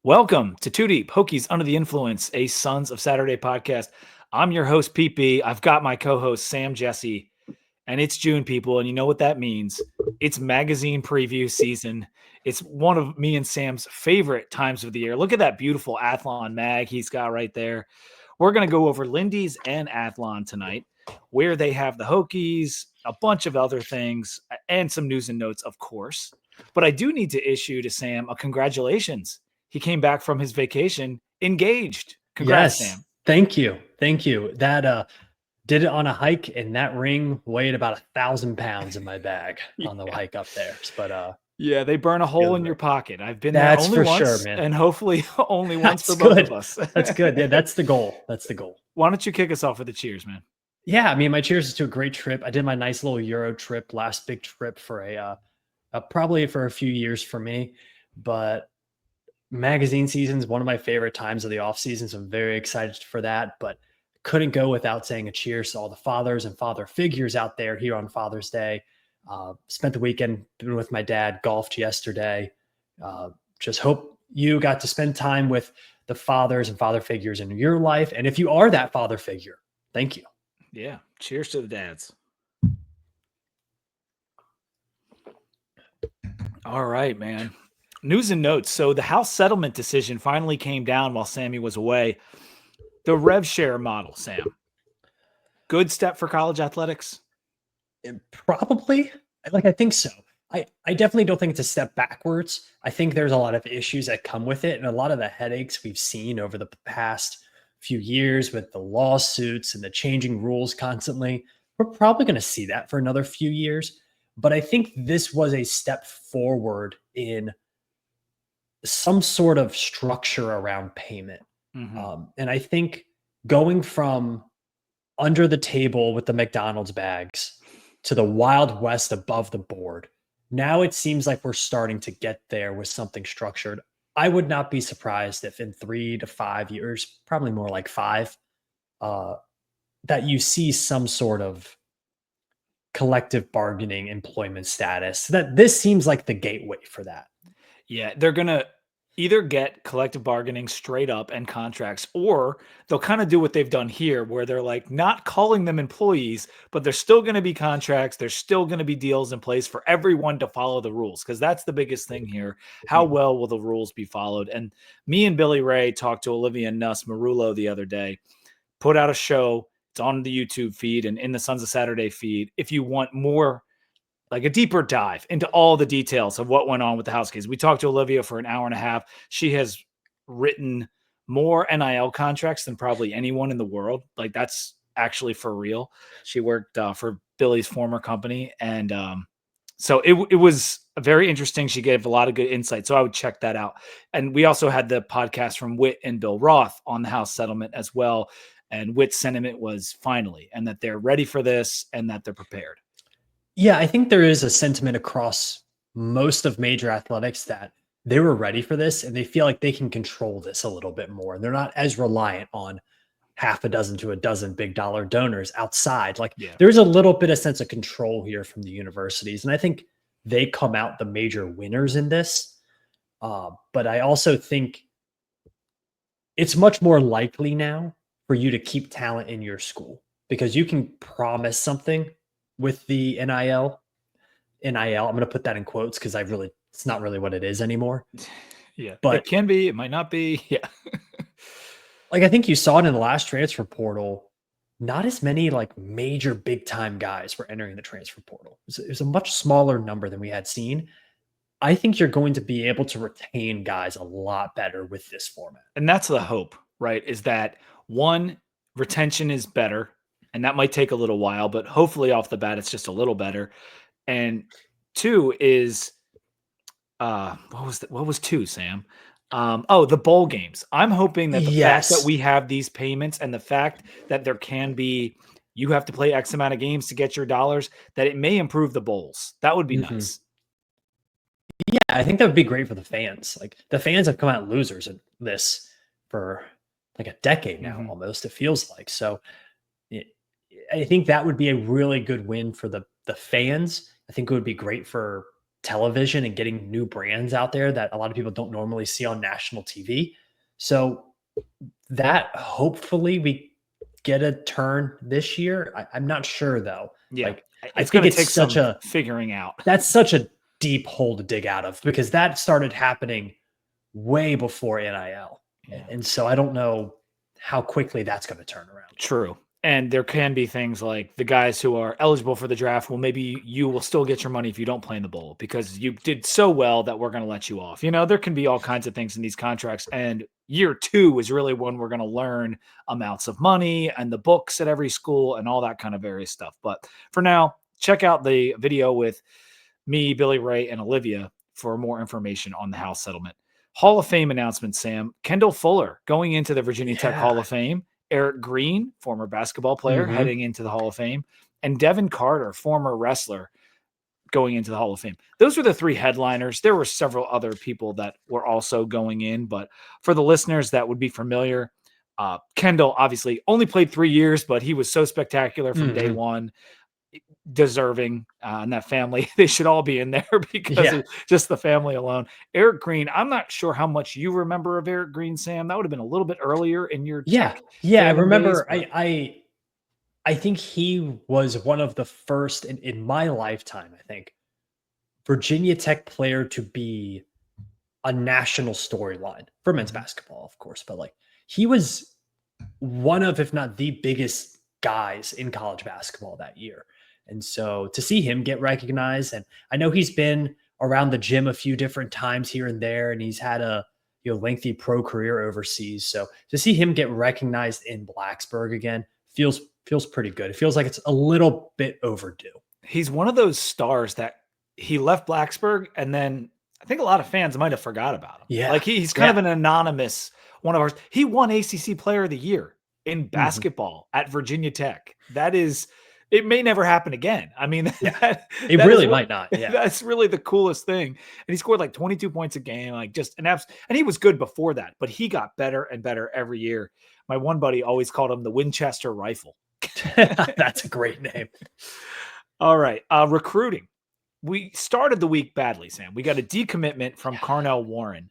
Welcome to Two Deep, Hokies Under the Influence, a Sons of Saturday podcast. I'm your host, Pete B. I've got my co-host, Sam Jesse, and it's June, people, and you know what that means. It's magazine preview season. It's one of me and Sam's favorite times of the year. Look at that beautiful Athlon mag he's got right there. We're going to go over Lindy's and Athlon tonight, where they have the Hokies, a bunch of other things, and some news and notes, of course. But I do need to issue to Sam a congratulations. He came back from his vacation engaged. Congrats, Yes. Sam. Thank you. Thank you. That did it on a hike, and that ring weighed about 1,000 pounds in my bag on the hike up there. But yeah, they burn a hole in your pocket. I've been there that's only for once, sure, man. and hopefully only once That's for both good. of us. That's good. Yeah, that's the goal. That's the goal. Why don't you kick us off with the cheers, man? Yeah, I mean, my cheers is to a great trip. I did my nice little Euro trip, last big trip for a probably for a few years for me, but magazine season is one of my favorite times of the off season, so I'm very excited for that. But couldn't go without saying a cheers to all the fathers and father figures out there here on Father's Day. Spent the weekend been with my dad, golfed yesterday. Just hope you got to spend time with the fathers and father figures in your life. And if you are that father figure, thank you. Yeah, cheers to the dads. All right, man. News and notes. So the House settlement decision finally came down while Sammy was away. The rev share model, Sam. Good step for college athletics? Probably. I think so. I definitely don't think it's a step backwards. I think there's a lot of issues that come with it, and a lot of the headaches we've seen over the past few years with the lawsuits and the changing rules constantly. We're probably going to see that for another few years. But I think this was a step forward in some sort of structure around payment. And I think going from under the table with the McDonald's bags to the Wild West above the board, now it seems like we're starting to get there with something structured. I would not be surprised if in 3 to 5 years, probably more like 5, that you see some sort of collective bargaining employment status. That this seems like the gateway for that. Yeah, they're going to either get collective bargaining straight up and contracts, or they'll kind of do what they've done here, where they're like not calling them employees, but there's still going to be contracts. There's still going to be deals in place for everyone to follow the rules, because that's the biggest thing here. How well will the rules be followed? And me and Billy Ray talked to Olivia Nuss Marullo the other day, put out a show. It's on the YouTube feed and in the Sons of Saturday feed. If you want more, like a deeper dive into all the details of what went on with the House case. We talked to Olivia for an hour and a half. She has written more NIL contracts than probably anyone in the world. Like, that's actually for real. She worked for Billy's former company. And so it was very interesting. She gave a lot of good insight. So I would check that out. And we also had the podcast from Witt and Bill Roth on the House settlement as well. And Witt's sentiment was finally, and that they're ready for this and that they're prepared. Yeah, I think there is a sentiment across most of major athletics that they were ready for this and they feel like they can control this a little bit more. And they're not as reliant on half a dozen to a dozen big dollar donors outside. Like there's a little bit of sense of control here from the universities. And I think they come out the major winners in this. But I also think it's much more likely now for you to keep talent in your school because you can promise something with the NIL. I'm going to put that in quotes because it's not really what it is anymore. Yeah, but it can be, it might not be. Yeah. Like I think you saw it in the last transfer portal. Not as many like major big time guys were entering the transfer portal. It was a much smaller number than we had seen. I think you're going to be able to retain guys a lot better with this format. And that's the hope, right? Is that one, retention is better. And that might take a little while, but hopefully off the bat, it's just a little better. And two is, what was two, Sam? The bowl games. I'm hoping that the fact that we have these payments and the fact that there can be, you have to play X amount of games to get your dollars, that it may improve the bowls. That would be nice. Yeah, I think that would be great for the fans. Like the fans have come out losers in this for like a decade now, almost, it feels like. So I think that would be a really good win for the fans. I think it would be great for television and getting new brands out there that a lot of people don't normally see on national TV. So that hopefully we get a turn this year. I'm not sure though. Yeah. Like I It's think going to it's take such some a figuring out. that's such a deep hole to dig out of because that started happening way before NIL. Yeah. And so I don't know how quickly that's going to turn around. True. And there can be things like the guys who are eligible for the draft. Well, maybe you will still get your money if you don't play in the bowl because you did so well that we're going to let you off. There can be all kinds of things in these contracts. And year 2 is really when we're going to learn amounts of money and the books at every school and all that kind of various stuff. But for now, check out the video with me, Billy Ray, and Olivia for more information on the House settlement. Hall of Fame announcement, Sam. Kendall Fuller going into the Virginia Tech Hall of Fame. Eric Green, former basketball player, heading into the Hall of Fame. And Devin Carter, former wrestler, going into the Hall of Fame. Those were the 3 headliners. There were several other people that were also going in. But for the listeners that would be familiar, Kendall obviously only played 3 years, but he was so spectacular from day one. Deserving, and that family, they should all be in there because of just the family alone. Eric Green, I'm not sure how much you remember of Eric Green, Sam. That would have been a little bit earlier in your Tech I remember. days, I think he was one of the first in my lifetime, I think, Virginia Tech player to be a national storyline for men's basketball, of course, but like he was one of, if not the biggest guys in college basketball that year. And so to see him get recognized, and I know he's been around the gym a few different times here and there, and he's had a lengthy pro career overseas. So to see him get recognized in Blacksburg again feels pretty good. It feels like it's a little bit overdue. He's one of those stars that he left Blacksburg, and then I think a lot of fans might have forgot about him. Yeah, like he's kind of an anonymous one of ours. He won ACC Player of the Year in basketball at Virginia Tech. That is. It may never happen again. I mean, it really might not. Yeah. That's really the coolest thing. And he scored like 22 points a game, like just an and he was good before that, but he got better and better every year. My one buddy always called him the Winchester Rifle. That's a great name. All right. Recruiting. We started the week badly, Sam. We got a decommitment from Carnell Warren.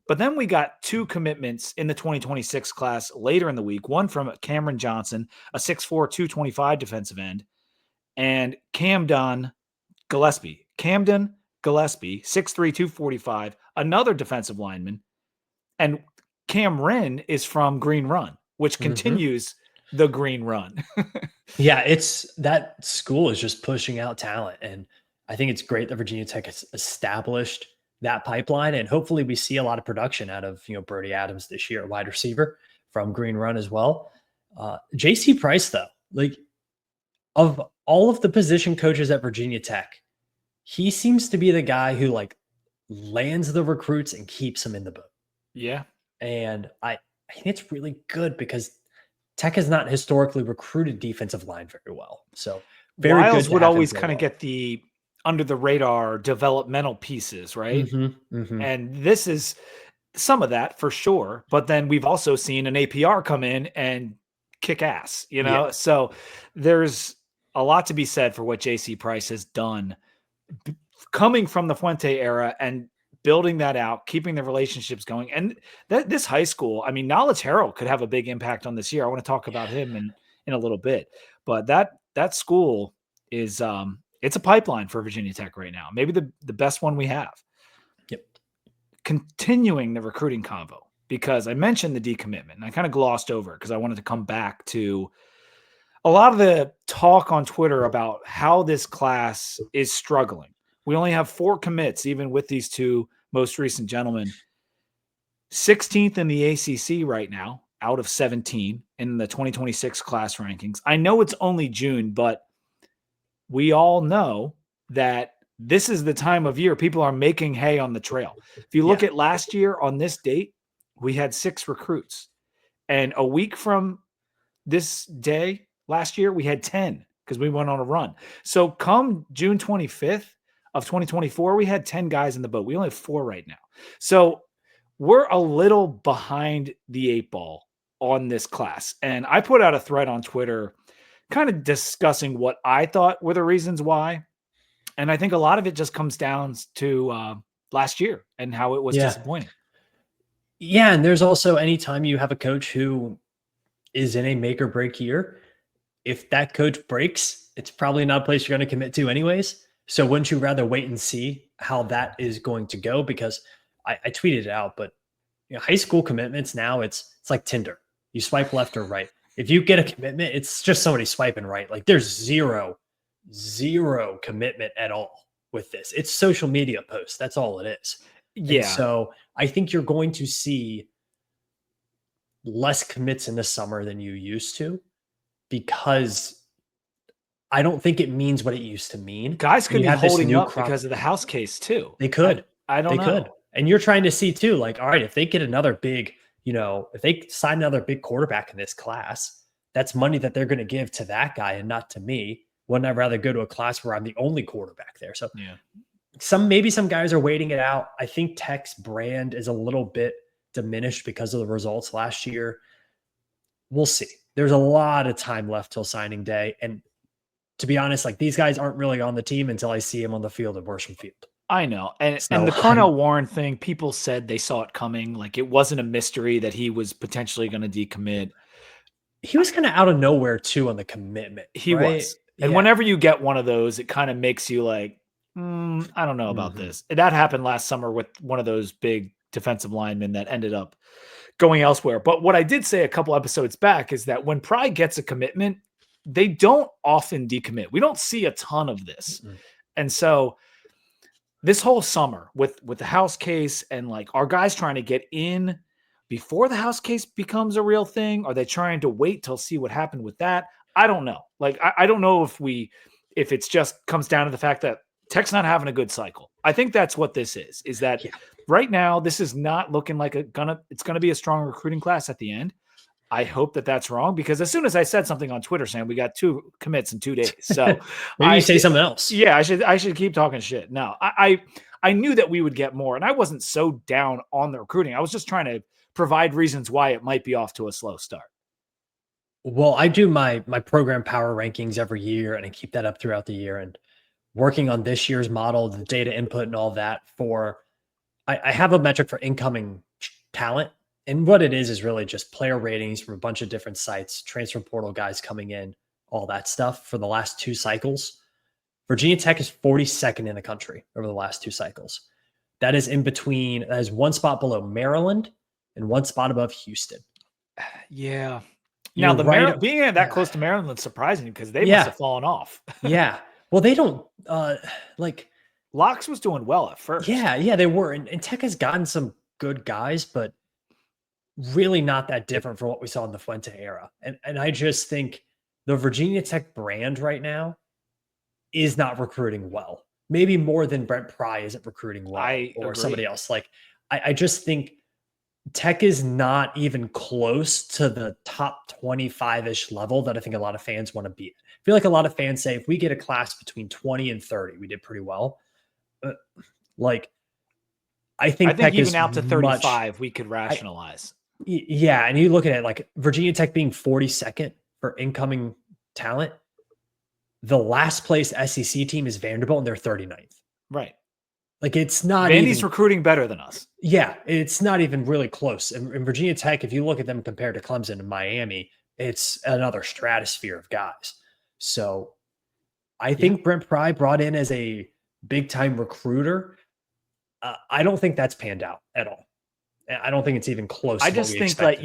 But then we got 2 commitments in the 2026 class later in the week. One from Cameron Johnson, a 6'4", 225 defensive end, and Camden Gillespie, 6'3", 245, another defensive lineman. And Cam Wren is from Green Run, which continues the Green Run. Yeah, it's that school is just pushing out talent. And I think it's great that Virginia Tech has established that pipeline, and hopefully we see a lot of production out of Brody Adams this year, wide receiver from Green Run as well. JC Price, though, like of all of the position coaches at Virginia Tech, he seems to be the guy who like lands the recruits and keeps them in the boat. Yeah, and I think it's really good because Tech has not historically recruited defensive line very well. So very Wiles good would always kind of get the under the radar developmental pieces, right? And this is some of that for sure. But then we've also seen an APR come in and kick ass, So there's a lot to be said for what JC Price has done coming from the Fuente era and building that out, keeping the relationships going. And this high school, I mean, Knowledge Herald could have a big impact on this year. I want to talk about him in a little bit, but that school is, it's a pipeline for Virginia Tech right now. Maybe the best one we have. Yep. Continuing the recruiting convo, because I mentioned the decommitment and I kind of glossed over because I wanted to come back to a lot of the talk on Twitter about how this class is struggling. We only have 4 commits, even with these 2 most recent gentlemen. 16th in the ACC right now, out of 17 in the 2026 class rankings. I know it's only June, but we all know that this is the time of year people are making hay on the trail. If you look at last year on this date, we had 6 recruits. And a week from this day last year, we had 10 because we went on a run. So come June 25th of 2024, we had 10 guys in the boat. We only have 4 right now. So we're a little behind the 8 ball on this class. And I put out a thread on Twitter kind of discussing what I thought were the reasons why. And I think a lot of it just comes down to last year and how it was disappointing. Yeah. And there's also anytime you have a coach who is in a make or break year, if that coach breaks, it's probably not a place you're going to commit to anyways. So wouldn't you rather wait and see how that is going to go? Because I tweeted it out, but high school commitments now it's like Tinder. You swipe left or right. If you get a commitment, it's just somebody swiping right. Like there's zero commitment at all with this. It's social media posts. That's all it is. Yeah. And so I think you're going to see less commits in the summer than you used to, because I don't think it means what it used to mean. Guys could be holding up crop. because of the house case too. They could. I don't know. Could. And you're trying to see too, like, all right, if they get another big, if they sign another big quarterback in this class, that's money that they're going to give to that guy and not to me. Wouldn't I rather go to a class where I'm the only quarterback there? So maybe some guys are waiting it out. I think Tech's brand is a little bit diminished because of the results last year. We'll see. There's a lot of time left till signing day. And to be honest, like these guys aren't really on the team until I see them on the field at Worsham Field. I know. And the Cornell Warren thing, people said they saw it coming. Like it wasn't a mystery that he was potentially going to decommit. He was kind of out of nowhere too on the commitment. He was. And whenever you get one of those, it kind of makes you like, I don't know about this. That happened last summer with one of those big defensive linemen that ended up going elsewhere. But what I did say a couple episodes back is that when Pry gets a commitment, they don't often decommit. We don't see a ton of this. And so this whole summer with the house case and like, are guys trying to get in before the house case becomes a real thing? Are they trying to wait till see what happened with that? I don't know. Like, I don't know if it's just comes down to the fact that Tech's not having a good cycle. I think that's what this is that right now, this is not looking like it's going to be a strong recruiting class at the end. I hope that that's wrong, because as soon as I said something on Twitter saying we got 2 commits in 2 days, so maybe you say something else. Yeah, I should keep talking shit. No, I knew that we would get more, and I wasn't so down on the recruiting. I was just trying to provide reasons why it might be off to a slow start. Well, I do my program power rankings every year, and I keep that up throughout the year. And working on this year's model, the data input and all that I have a metric for incoming talent. And what it is really just player ratings from a bunch of different sites, transfer portal guys coming in, all that stuff for the last 2 cycles. Virginia Tech is 42nd in the country over the last 2 cycles. That is that is 1 spot below Maryland and 1 spot above Houston. Yeah. Now, being that close to Maryland is surprising, because they must have fallen off. Yeah. Well, they don't Locks was doing well at first. Yeah, they were. And Tech has gotten some good guys, but really not that different from what we saw in the Fuente era. And I just think the Virginia Tech brand right now is not recruiting well. Maybe more than Brent Pry isn't recruiting well, or agree. Somebody else. Like, I just think Tech is not even close to the top 25-ish level that I think a lot of fans want to be. I feel like a lot of fans say if we get a class between 20 and 30, we did pretty well. I think Tech even out to 35, we could rationalize. Yeah, and you look at it like Virginia Tech being 42nd for incoming talent. The last place SEC team is Vanderbilt, and they're 39th. Right. Like, it's not Vandy's recruiting better than us. Yeah, it's not even really close. And Virginia Tech, if you look at them compared to Clemson and Miami, it's another stratosphere of guys. So I think Brent Pry brought in as a big-time recruiter. I don't think that's panned out at all. I don't think it's even close. I just think that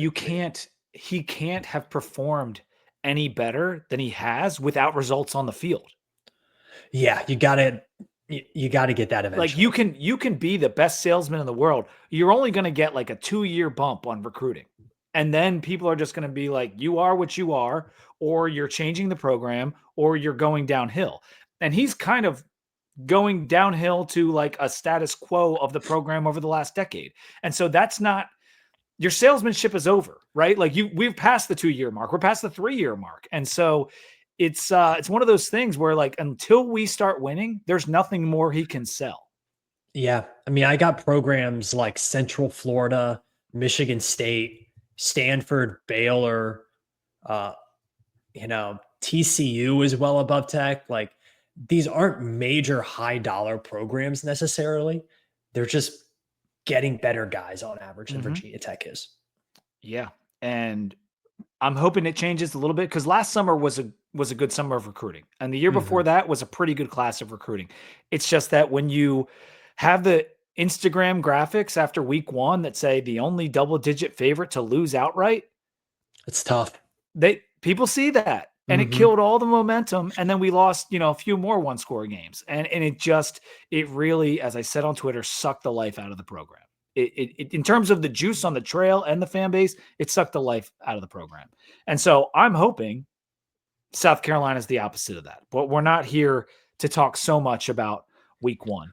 he can't have performed any better than he has without results on the field. Yeah, you got to get that eventually. Like, you can be the best salesman in the world. You're only going to get like a 2-year bump on recruiting. And then people are just going to be like, you are what you are, or you're changing the program, or you're going downhill. And he's kind of going downhill to like a status quo of the program over the last decade. And so that's not, your salesmanship is over, right? Like, we've passed the 2-year mark. We're past the 3-year mark. And so it's one of those things where, like, until we start winning, there's nothing more he can sell. Yeah. I mean, I got programs like Central Florida, Michigan State, Stanford, Baylor, TCU is well above Tech. Like, these aren't major high dollar programs necessarily. They're just getting better guys on average than Mhm. Virginia Tech is. Yeah, and I'm hoping it changes a little bit because last summer was a good summer of recruiting, and the year before Mhm. that was a pretty good class of recruiting. It's just that when you have the Instagram graphics after week 1 that say the only double-digit favorite to lose outright, It's tough. people see that, and it Mhm. killed all the momentum, and then we lost, a few more one-score games, and it really, as I said on Twitter, sucked the life out of the program. It in terms of the juice on the trail and the fan base, it sucked the life out of the program. And so I'm hoping South Carolina is the opposite of that. But we're not here to talk so much about week 1.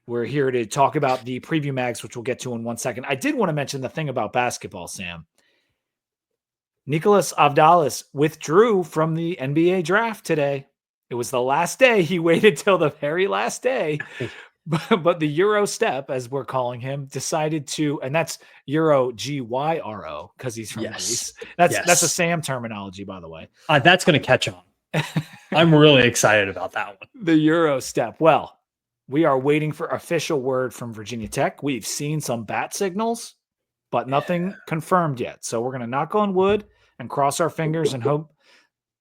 We're here to talk about the preview mags, which we'll get to in 1 second. I did want to mention the thing about basketball, Sam. Nicholas Avdalis withdrew from the NBA draft today. It was the last day. He waited till the very last day. But the Euro step, as we're calling him, decided to, and that's Euro GYRO because he's from Yes. Greece. That's a Yes. Sam terminology, by the way. That's going to catch on. I'm really excited about that one. The Euro step. Well, we are waiting for official word from Virginia Tech. We've seen some bat signals, but nothing confirmed yet. So we're going to knock on wood and cross our fingers and hope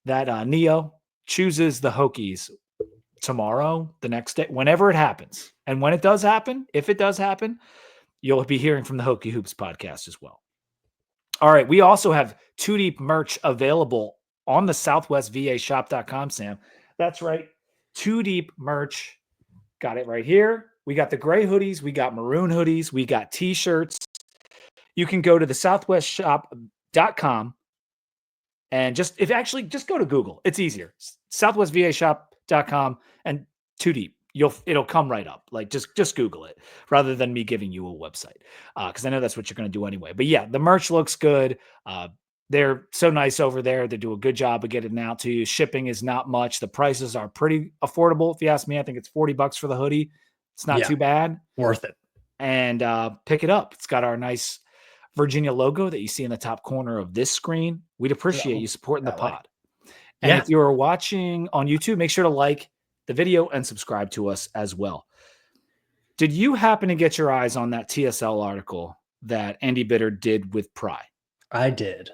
that Neo chooses the Hokies tomorrow, the next day, whenever it happens. And when it does happen, if it does happen, you'll be hearing from the Hokie Hoops podcast as well. All right. We also have Two Deep merch available on the southwestvashop.com, Sam. That's right. Two Deep merch. Got it right here. We got the gray hoodies. We got maroon hoodies. We got t-shirts. You can go to the southwestshop.com and just go to Google. It's easier. southwestvashop.com and Two Deep. It'll come right up. Like just Google it rather than me giving you a website. Because I know that's what you're going to do anyway. But yeah, the merch looks good. They're so nice over there. They do a good job of getting it out to you. Shipping is not much. The prices are pretty affordable. If you ask me, I think it's $40 for the hoodie. It's not too bad. Worth it. And pick it up. It's got our nice Virginia logo that you see in the top corner of this screen. We'd appreciate you supporting the pod. And if you're watching on YouTube, make sure to like the video and subscribe to us as well. Did you happen to get your eyes on that TSL article that Andy Bitter did with Pry? I did.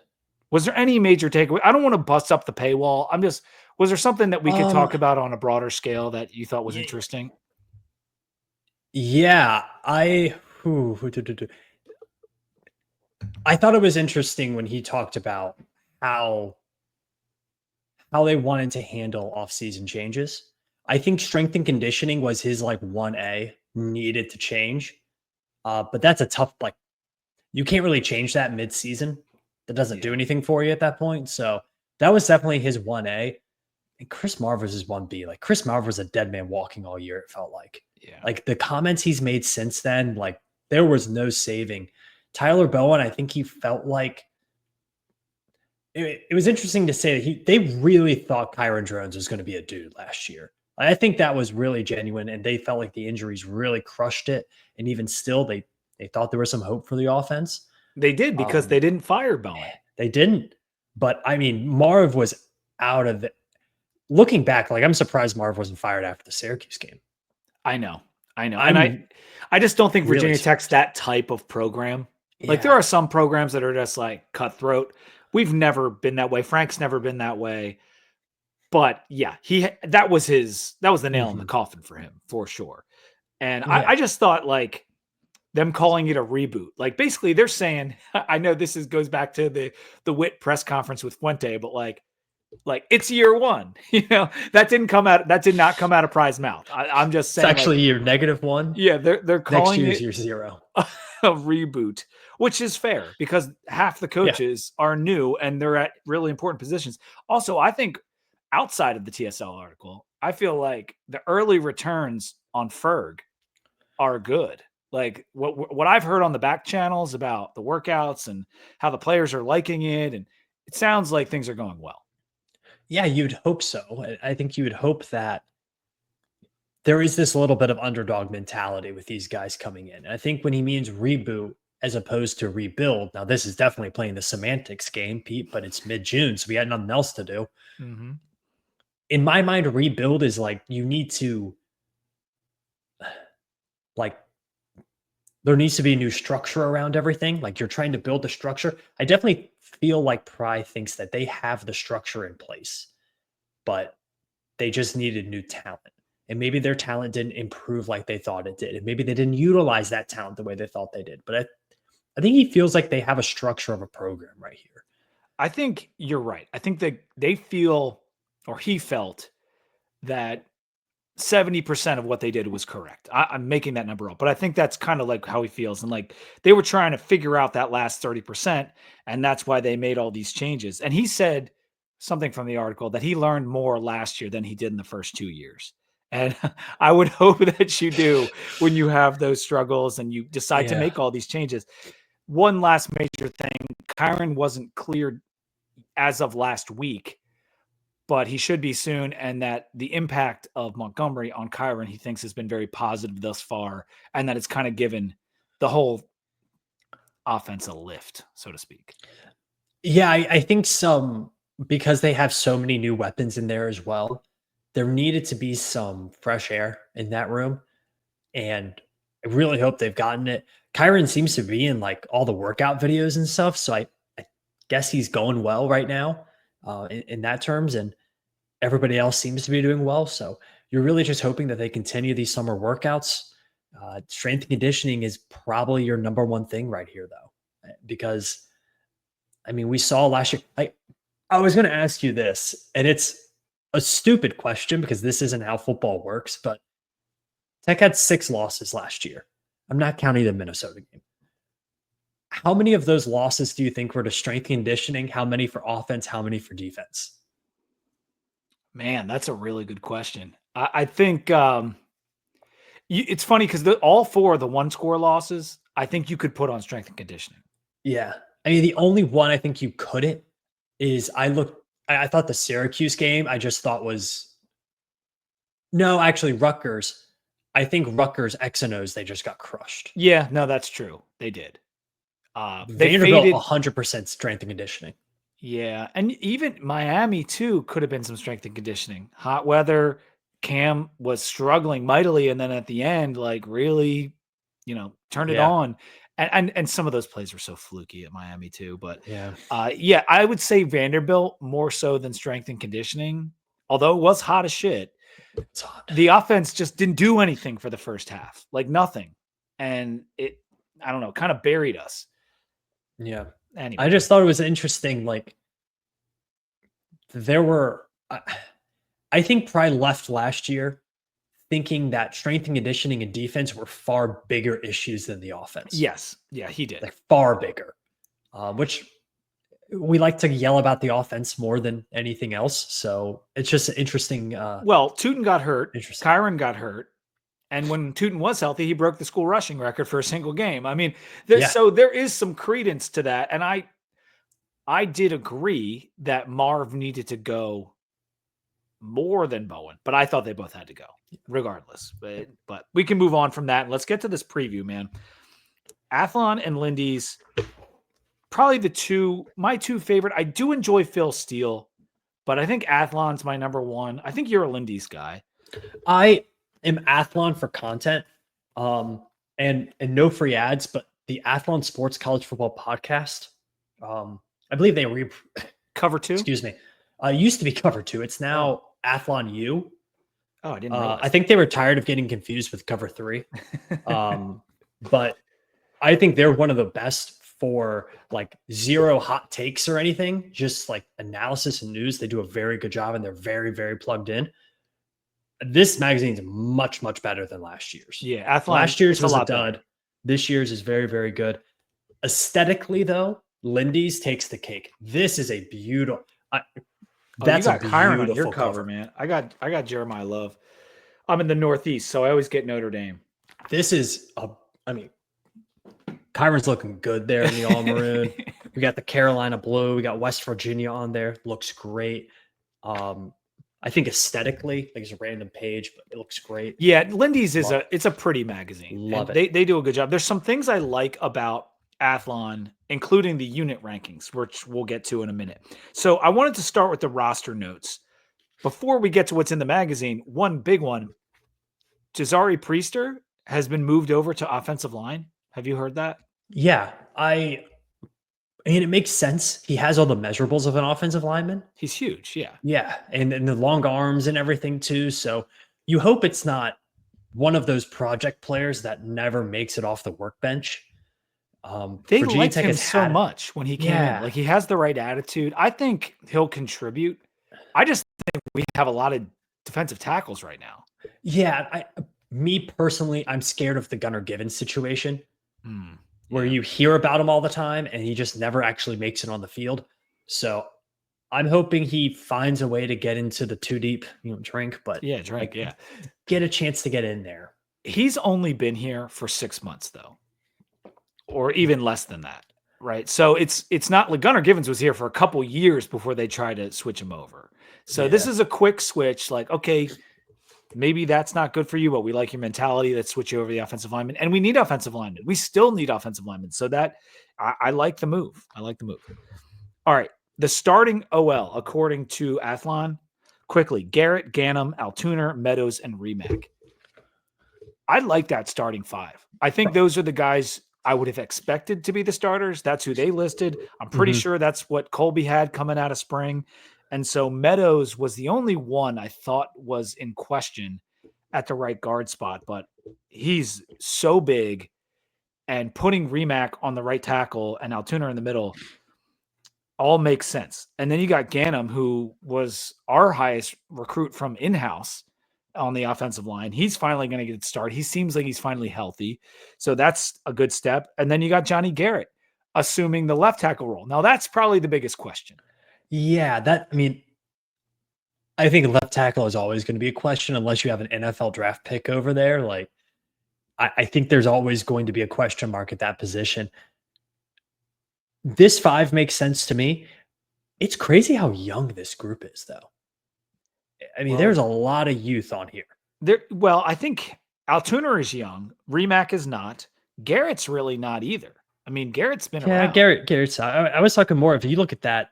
Was there any major takeaway? I don't want to bust up the paywall. Was there something that we could talk about on a broader scale that you thought was interesting? Yeah, I thought it was interesting when he talked about how they wanted to handle off-season changes. I think strength and conditioning was his 1A needed to change. But that's a tough, you can't really change that mid-season. That doesn't do anything for you at that point. So that was definitely his 1A. And Chris Marver's is 1B. Chris Marver was a dead man walking all year, it felt like. Yeah. The comments he's made since then, there was no saving. Tyler Bowen, I think he felt like it was interesting to say that they really thought Kyron Drones was going to be a dude last year. I think that was really genuine, and they felt like the injuries really crushed it. And even still, they thought there was some hope for the offense. They did because they didn't fire Bowen. They didn't. But I mean, Marv was out of it. Looking back, I'm surprised Marv wasn't fired after the Syracuse game. I know. And I just don't think Virginia Tech's that type of program. Yeah. There are some programs that are just cutthroat. We've never been that way. Frank's never been that way. But yeah, that was the nail in the coffin for him, for sure. And I just thought them calling it a reboot. Basically they're saying, I know this goes back to the WIT press conference with Fuente, but it's year one. That did not come out of Pry's mouth. I'm just saying it's actually year -1. Yeah, they're calling next year's year 0. a reboot, which is fair because half the coaches are new and they're at really important positions. Also, I think outside of the TSL article, I feel like the early returns on Ferg are good. What I've heard on the back channels about the workouts and how the players are liking it, and it sounds like things are going well. Yeah, you'd hope so. I think you would hope that there is this little bit of underdog mentality with these guys coming in. I think when he means reboot as opposed to rebuild, now this is definitely playing the semantics game, Pete, but it's mid-June, so we had nothing else to do. in my mind, rebuild is like you need to like there needs to be a new structure around everything. Like you're trying to build the structure. I definitely feel like Pry thinks that they have the structure in place, but they just needed new talent. And maybe their talent didn't improve like they thought it did. And maybe they didn't utilize that talent the way they thought they did. But I think he feels like they have a structure of a program right here. I think you're right. I think that they feel, or he felt, that 70% of what they did was correct. I'm making that number up, but I think that's kind of like how he feels. And like they were trying to figure out that last 30%, and that's why they made all these changes. And he said something from the article that he learned more last year than he did in the first 2 years. And I would hope that you do when you have those struggles and you decide to Yeah. make all these changes. One last major thing, Kyron wasn't cleared as of last week, but he should be soon. And that the impact of Montgomery on Kyron, he thinks, has been very positive thus far, and that it's kind of given the whole offense a lift, so to speak. Yeah, I think because they have so many new weapons in there as well, there needed to be some fresh air in that room. And I really hope they've gotten it. Kyron seems to be in like all the workout videos and stuff. So I guess he's going well right now in that terms. And everybody else seems to be doing well. So you're really just hoping that they continue these summer workouts. Strength and conditioning is probably your number one thing right here, though, because I mean, we saw last year. I was going to ask you this, and it's a stupid question because this isn't how football works, but Tech had 6 losses last year. I'm not counting the Minnesota game. How many of those losses do you think were to strength conditioning? How many for offense? How many for defense? Man, that's a really good question. I think it's funny because all 4 of the 1-score losses, I think you could put on strength and conditioning. Yeah. I mean, the only one I think you couldn't is I thought the Syracuse game I just thought was no, actually Rutgers. I think Rutgers X and O's, they just got crushed. Yeah, no, that's true. They did. They Vanderbilt faded 100% strength and conditioning. Yeah, and even Miami too could have been some strength and conditioning. Hot weather, Cam was struggling mightily, and then at the end, like really, turned it Yeah. on. And some of those plays were so fluky at Miami too. But Yeah. yeah, I would say Vanderbilt more so than strength and conditioning. Although it was hot as shit, It's hot. the offense just didn't do anything for the first half, like nothing, and I don't know, kind of buried us. Yeah. Anyway, I just thought it was interesting. Like there were, I think Pride left last year thinking that strength and conditioning and defense were far bigger issues than the offense. yes, yeah, he did. Like far bigger, which we like to yell about the offense more than anything else. So it's just interesting. Well, Tootin got hurt. Interesting. Kyron got hurt. And when Tootin was healthy, he broke the school rushing record for a single game. I mean, so there is some credence to that. And I did agree that Marv needed to go more than Bowen, but I thought they both had to go regardless. But we can move on from that. Let's get to this preview, man. Athlon and Lindy's probably my 2 favorite. I do enjoy Phil Steele, but I think Athlon's my number 1. I think you're a Lindy's guy. I am Athlon for content, and no free ads, but the Athlon Sports College Football Podcast. I believe they Cover 2. Excuse me. Used to be Cover 2. It's now Athlon U. Oh, I didn't realize. I think they were tired of getting confused with Cover 3. But I think they're one of the best for like zero hot takes or anything, just like analysis and news. They do a very good job and they're very, very plugged in. This magazine is much, much better than last year's. Yeah, Athlon, last year's was a dud. better. This year's is very, very good. Aesthetically, though, Lindy's takes the cake. This is a beautiful. That's you got a Kyron on beautiful your cover, man. I got Jeremiah Love. I'm in the Northeast, so I always get Notre Dame. This is Kyron's looking good there in the all maroon. We got the Carolina blue. We got West Virginia on there. Looks great. I think aesthetically, like it's a random page, but it looks great. Yeah, Lindy's it's a pretty magazine. Love it. They do a good job. There's some things I like about Athlon, including the unit rankings, which we'll get to in a minute. So I wanted to start with the roster notes. before we get to what's in the magazine, one big one, Jazari Priester has been moved over to offensive line. Have you heard that? Yeah, I mean, it makes sense. He has all the measurables of an offensive lineman. He's huge. Yeah. Yeah, and the long arms and everything too. So you hope it's not one of those project players that never makes it off the workbench. They Virginia liked Tech him has so had, much when he came in. yeah, Like he has the right attitude. I think he'll contribute. I just think we have a lot of defensive tackles right now. yeah. Me personally, I'm scared of the Gunnar Givens situation where Yeah. you hear about him all the time and he just never actually makes it on the field. So I'm hoping he finds a way to get into the two deep, drink, but Yeah, drink. like Yeah. get a chance to get in there. He's only been here for 6 months though, or even less than that. Right. So it's not like Gunnar Givens was here for a couple years before they tried to switch him over. So this Yeah. is a quick switch. Like, okay, maybe that's not good for you, but we like your mentality. Let's switch you over the offensive lineman. And we need offensive linemen. We still need offensive linemen. So that I like the move. I like the move. All right. The starting OL, according to Athlon, quickly, Garrett, Ganem, Altuner, Meadows, and Remack. I like that starting five. I think those are the guys I would have expected to be the starters. That's who they listed. I'm pretty sure that's what Colby had coming out of spring. And so Meadows was the only one I thought was in question at the right guard spot, but he's so big, and putting Remack on the right tackle and Altuner in the middle all makes sense. And then you got Ganem, who was our highest recruit from in-house on the offensive line. He's finally going to get started. He seems like he's finally healthy. So that's a good step. And then you got Johnny Garrett assuming the left tackle role. Now that's probably the biggest question. Yeah, I think left tackle is always going to be a question unless you have an NFL draft pick over there. Like, I think there's always going to be a question mark at that position. This five makes sense to me. It's crazy how young this group is, though. I mean, there's a lot of youth on here. Well, I think Altuner is young. Remack is not. Garrett's really not either. I mean, Garrett's been around. Garrett's. I was talking more. If you look at that,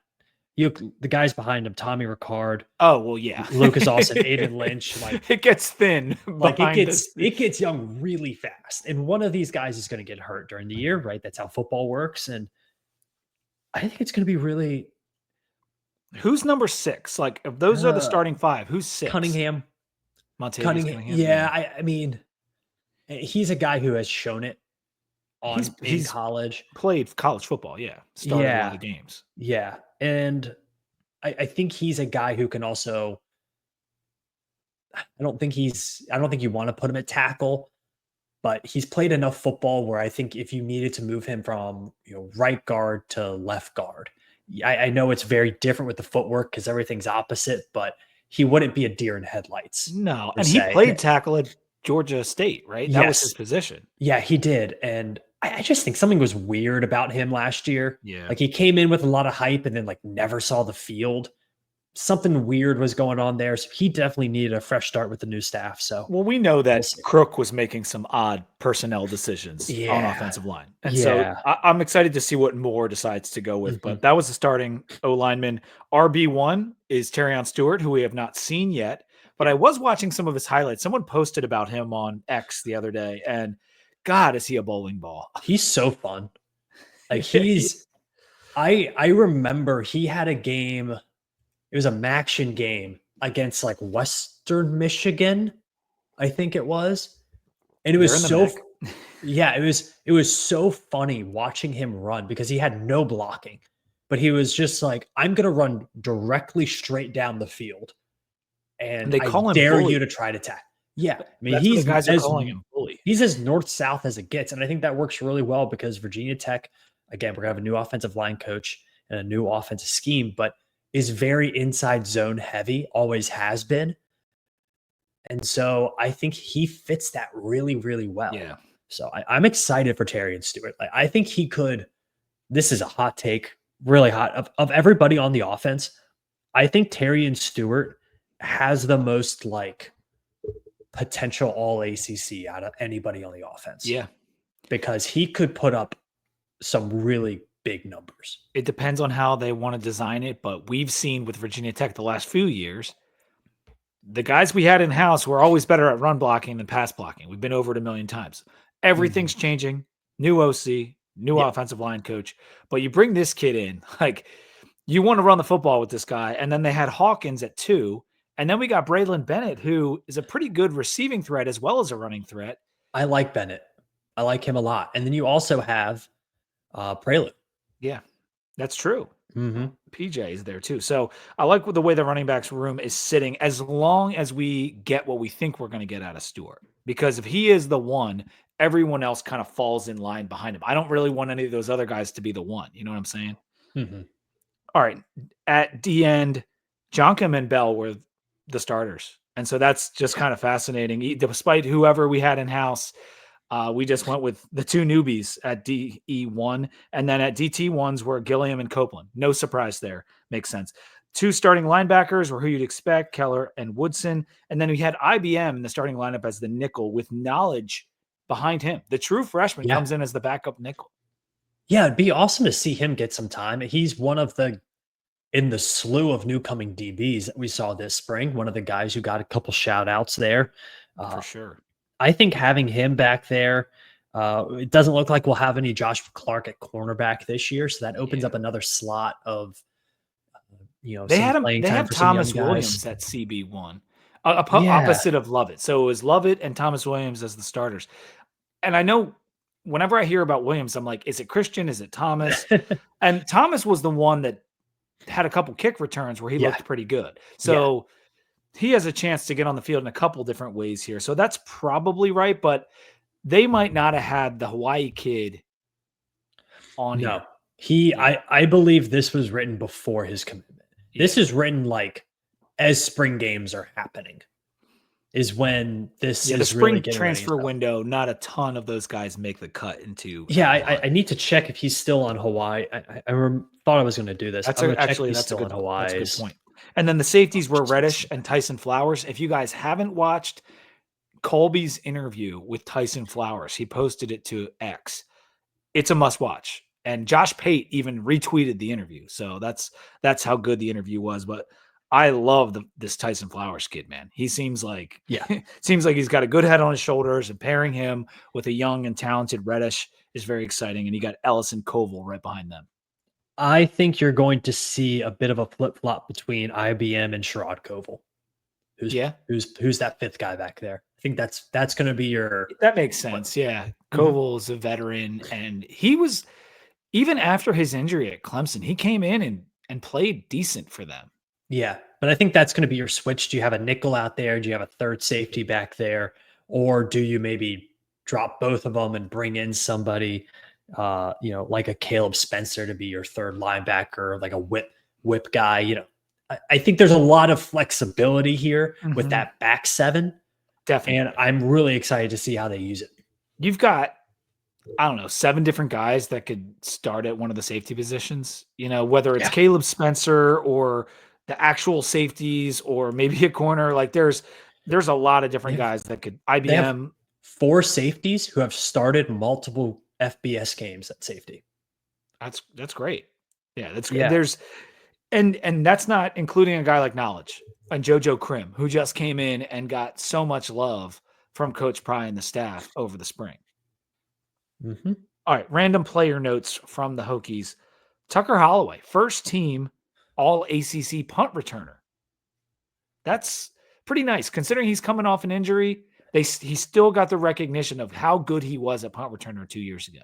the guys behind him, Tommy Ricard. Oh well, yeah. Lucas Austin, Aiden Lynch. Like it gets thin. Like it gets young really fast, and one of these guys is going to get hurt during the year, right? That's how football works, and I think it's going to be really. Who's number 6? Like, if those are the starting 5, who's 6? Cunningham. Cunningham. Yeah, I mean, he's a guy who has shown it in college. Played college football, yeah. Started a lot of games. Yeah, and I think he's a guy who can also. I don't think you want to put him at tackle, but he's played enough football where I think if you needed to move him from right guard to left guard, I know it's very different with the footwork because everything's opposite, but he wouldn't be a deer in headlights. No, and he played tackle at Georgia State, right? That was his position. Yeah, he did, and I just think something was weird about him last year. Yeah, like he came in with a lot of hype and then like never saw the field. Something weird was going on there. So he definitely needed a fresh start with the new staff. So, well, we know that Crook was making some odd personnel decisions on offensive line. And so I'm excited to see what Moore decides to go with. But that was the starting O lineman. RB1 is Terrion Stewart, who we have not seen yet. But I was watching some of his highlights. Someone posted about him on X the other day. And God, is he a bowling ball? He's so fun. Like I remember he had a game. It was a Maction game against like Western Michigan, I think it was. And it was it was so funny watching him run because he had no blocking, but he was just like, I'm going to run directly straight down the field. And they call him dare bully. you to try to tackle. Yeah. I mean, he's guys are calling him bully. He's as north-south as it gets. And I think that works really well because Virginia Tech, again, we're going to have a new offensive line coach and a new offensive scheme, but is very inside zone heavy, always has been. And so I think he fits that really, really well. Yeah. So I'm excited for Terrion Stewart. Like, I think he could, this is a hot take, really hot. Of everybody on the offense, I think Terrion Stewart has the most like potential all ACC out of anybody on the offense. Yeah. Because he could put up some really big numbers. It depends on how they want to design it, but we've seen with Virginia Tech the last few years, the guys we had in house were always better at run blocking than pass blocking. We've been over it a million times. Everything's changing. New OC, new Yep. offensive line coach. But you bring this kid in, like you want to run the football with this guy. And then they had Hawkins at 2. And then we got Braylon Bennett, who is a pretty good receiving threat as well as a running threat. I like Bennett. I like him a lot. And then you also have Prelude. Yeah, that's true. Mm-hmm. PJ is there too. So I like the way the running backs room is sitting as long as we get what we think we're going to get out of Stewart. Because if he is the one, everyone else kind of falls in line behind him. I don't really want any of those other guys to be the one. You know what I'm saying? Mm-hmm. All right. At D end, Jonkum and Bell were the starters. And so that's just kind of fascinating. Despite whoever we had in house, we just went with the 2 newbies at DE1. And then at DT1s were Gilliam and Copeland. No surprise there. Makes sense. 2 starting linebackers were who you'd expect, Keller and Woodson. And then we had IBM in the starting lineup as the nickel with knowledge behind him. The true freshman comes in as the backup nickel. Yeah, it'd be awesome to see him get some time. He's one of in the slew of new coming DBs that we saw this spring, one of the guys who got a couple shout outs there. For sure. I think having him back there, it doesn't look like we'll have any Josh Clark at cornerback this year. So that opens up another slot of, they have Thomas Williams at CB1, opposite of Lovett. So it was Lovett and Thomas Williams as the starters. And I know whenever I hear about Williams, I'm like, is it Christian? Is it Thomas? And Thomas was the one that had a couple kick returns where he looked pretty good. So he has a chance to get on the field in a couple different ways here. So that's probably right, but they might not have had the Hawaii kid on here. I believe this was written before his commitment. This is written like as spring games are happening is when this is the spring really transfer window. Not a ton of those guys make the cut into. I need to check if he's still on Hawaii. I thought I was going to do this. That's a good point. And then the safeties were Reddish and Tyson Flowers. If you guys haven't watched Colby's interview with Tyson Flowers, he posted it to X. It's a must watch. And Josh Pate even retweeted the interview. So that's how good the interview was. But I love this Tyson Flowers kid, man. He seems like he's got a good head on his shoulders, and pairing him with a young and talented Reddish is very exciting. And you got Ellison Koval right behind them. I think you're going to see a bit of a flip-flop between IBM and Sherrod Koval. Who's that 5th guy back there? I think that's going to be your. That makes sense. Yeah. Koval is a veteran, and he was, even after his injury at Clemson, he came in and played decent for them. Yeah, but I think that's going to be your switch. Do you have a nickel out there? Do you have a third safety back there? Or do you maybe drop both of them and bring in somebody, like a Caleb Spencer to be your third linebacker, like a whip guy? I think there's a lot of flexibility here with that back 7. Definitely. And I'm really excited to see how they use it. You've got, 7 different guys that could start at one of the safety positions, whether it's Caleb Spencer or the actual safeties or maybe a corner. Like there's a lot of different guys that could. IBM 4 safeties who have started multiple FBS games at safety. That's great. Yeah, that's great. There's and that's not including a guy like Knowledge and JoJo Krim, who just came in and got so much love from Coach Pry and the staff over the spring. All right, random player notes from the Hokies. Tucker Holloway, first team all ACC punt returner. That's pretty nice considering he's coming off an injury. He still got the recognition of how good he was at punt returner 2 years ago.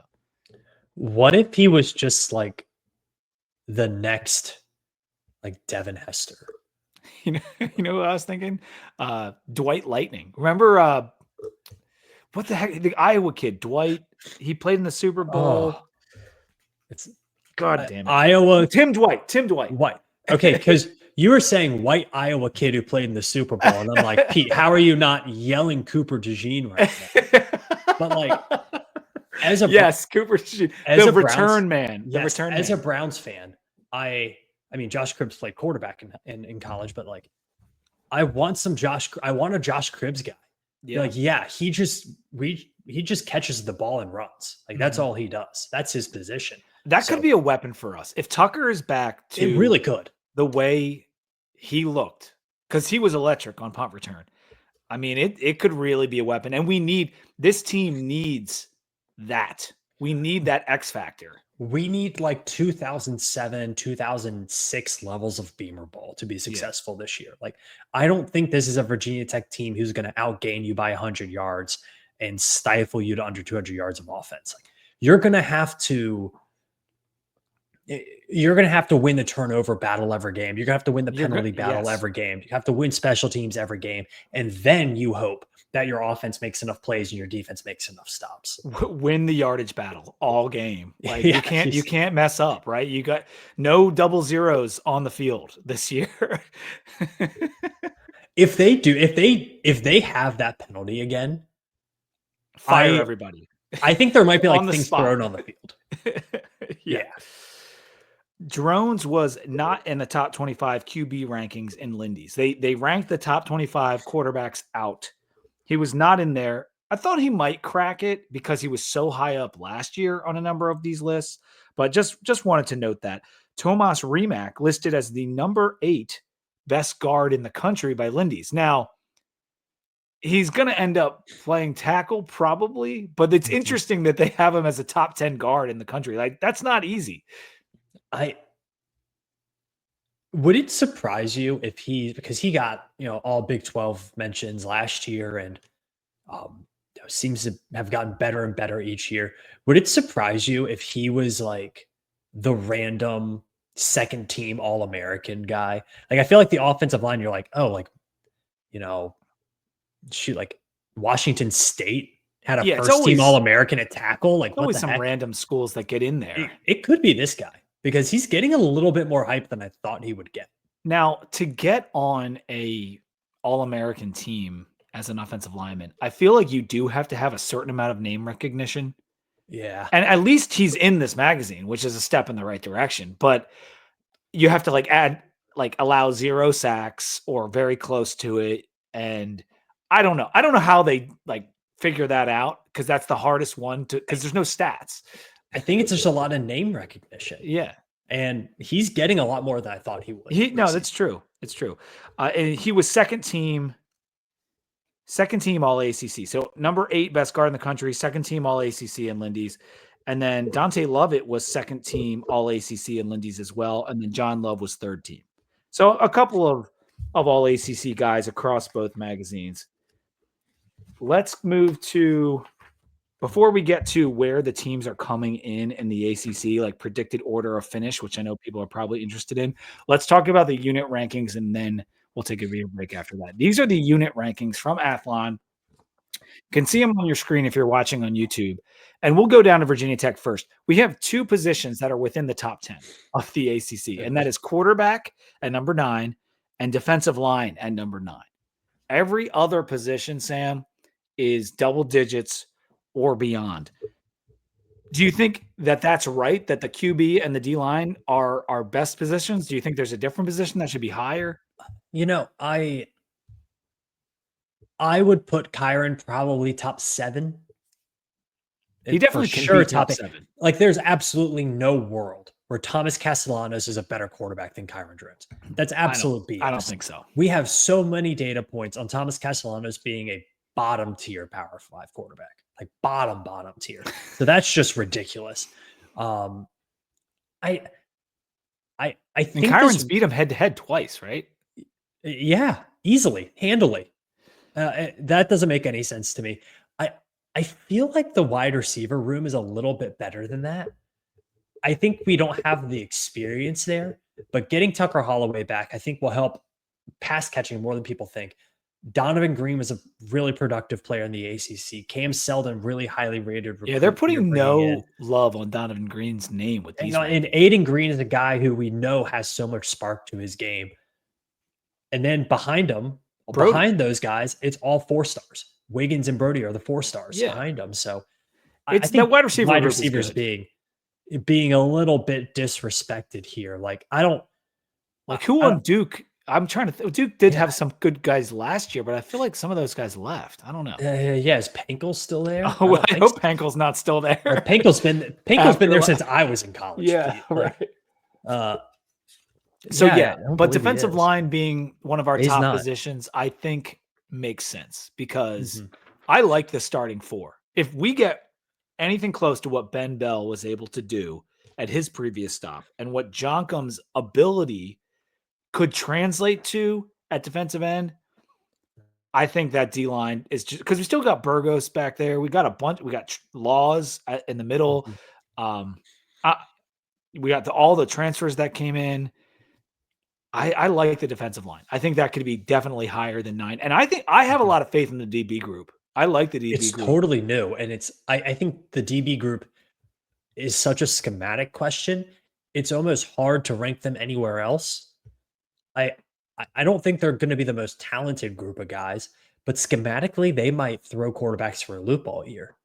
What if he was just like the next, like Devin Hester? You know what I was thinking? Dwight Lightning. Remember what the heck? The Iowa kid, Dwight. He played in the Super Bowl. God damn it. Iowa. Tim Dwight. White. Okay, because you were saying white Iowa kid who played in the Super Bowl. And I'm like, Pete, how are you not yelling Cooper DeJean right now? But like, Cooper DeJean. The return man. As a Browns fan, I mean, Josh Cribbs played quarterback in college, but like, I want a Josh Cribbs guy. Yeah. He just catches the ball and runs. Like that's all he does. That's his position. That could be a weapon for us. If Tucker is back to it really could. The way he looked because he was electric on punt return. I mean, it could really be a weapon, and this team needs that. We need that X factor. We need like 2007, 2006 levels of Beamer ball to be successful this year. Like, I don't think this is a Virginia Tech team who's going to outgain you by 100 yards and stifle you to under 200 yards of offense. Like, you're going to have to win the turnover battle every game. You're going to have to win the penalty battle every game. You have to win special teams every game. And then you hope that your offense makes enough plays and your defense makes enough stops. Win the yardage battle all game. Like you can't mess up, right? You got no double zeros on the field this year. If they have that penalty again, fire everybody. I think there might be like things thrown on the field. Yeah. Drones was not in the top 25 QB rankings in Lindy's. They ranked the top 25 quarterbacks out. He was not in there. I thought he might crack it because he was so high up last year on a number of these lists, but just wanted to note that. Tomas Rimac listed as the number 8 best guard in the country by Lindy's. Now, he's going to end up playing tackle probably, but it's interesting that they have him as a top 10 guard in the country. Like, that's not easy. Would it surprise you if because he got, all Big 12 mentions last year and seems to have gotten better and better each year. Would it surprise you if he was like the random second team All-American guy? Like, I feel like the offensive line, you're like, oh, like, shoot, like Washington State had a first team All-American at tackle. Like, always some random schools that get in there. It could be this guy, because he's getting a little bit more hype than I thought he would get. Now, to get on a All-American team as an offensive lineman, I feel like you do have to have a certain amount of name recognition. Yeah. And at least he's in this magazine, which is a step in the right direction. But you have to allow 0 sacks or very close to it. And I don't know. I don't know how they figure that out, because that's the hardest one because there's no stats. I think it's just a lot of name recognition. Yeah. And he's getting a lot more than I thought he would. No, that's true. It's true. And he was second team All ACC. So number 8 best guard in the country, second team All ACC in Lindy's. And then Dante Lovett was second team All ACC in Lindy's as well. And then John Love was third team. So a couple of All ACC guys across both magazines. Let's move to, before we get to where the teams are coming in the ACC, like predicted order of finish, which I know people are probably interested in, let's talk about the unit rankings, and then we'll take a video break after that. These are the unit rankings from Athlon. You can see them on your screen if you're watching on YouTube. And we'll go down to Virginia Tech first. We have 2 positions that are within the top 10 of the ACC, and that is quarterback at number 9 and defensive line at number 9. Every other position, Sam, is double digits or beyond. Do you think that that's right, that the QB and the D-line are our best positions? Do you think there's a different position that should be higher? I would put Kyron probably top 7. He definitely can be top 7. Like, there's absolutely no world where Thomas Castellanos is a better quarterback than Kyron Drones. That's absolute BS. I don't think so. We have so many data points on Thomas Castellanos being a bottom tier Power 5 quarterback, like bottom tier. So that's just ridiculous. I think Kyron's beat him head to head twice, right? Yeah, easily, handily. That doesn't make any sense to me. I feel like the wide receiver room is a little bit better than that. I think we don't have the experience there, but getting Tucker Holloway back, I think, will help pass catching more than people think. Donovan Green was a really productive player in the ACC. Cam Selden, really highly rated. Yeah, they're putting no love on Donovan Green's name with these. And Aiden Green is a guy who we know has so much spark to his game. And then behind him, behind those guys, it's all 4 stars. Wiggins and Brody are the 4 stars behind them. So it's I think that wide receivers being a little bit disrespected here. Like, I don't like who on Duke. I'm trying to Duke did have some good guys last year, but I feel like some of those guys left. I don't know. Is Pankel still there? I hope Pankel's not still there. Pankel's been there since I was in college. Yeah, right. So Yeah, yeah, I don't but believe he defensive is. line being one of our He's top not. positions, I think makes sense because Mhm. I like the starting four. If we get anything close to what Ben Bell was able to do at his previous stop and what Jonkum's ability could translate to at defensive end, I think that D line is just because we still got Burgos back there. We got a bunch. We got Laws in the middle. Mhm. Um, I, we got all the transfers that came in. I like the defensive line. I think that could be definitely higher than 9. And I think I have a Mhm. lot of faith in the DB group. I like the DB It's group. totally new, and I think the DB group is such a schematic question. It's almost hard to rank them anywhere else. I I don't think they're going to be the most talented group of guys, but schematically they might throw quarterbacks for a loop all year.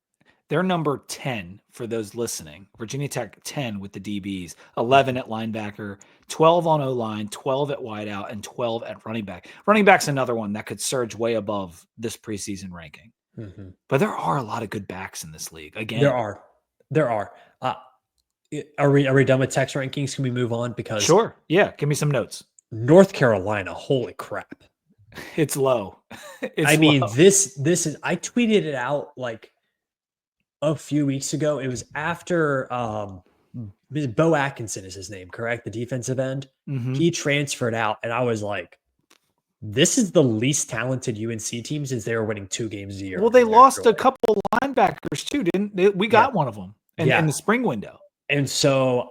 They're number 10 for those listening. Virginia Tech 10 with the DBs, 11 Mhm. at linebacker, 12 on O-line, 12 at wideout, and 12 at running back. Running back's another one that could surge way above this preseason ranking. Mhm. But there are a lot of good backs in this league. There Again, are, there are. Are we done with text rankings? Can we move on? Because sure. Yeah, give me some notes. North Carolina, holy crap! It's low. I It's mean, low. this is. I tweeted it out like a few weeks ago. It was after Bo Atkinson is his name, correct? The defensive end. Mhm. He transferred out, and I was like, this is the least talented UNC team since they were winning 2 games a year Well, under they Larry lost a Fedora. couple linebackers too, didn't they? We Yeah, got one of them in yeah. the spring window. And so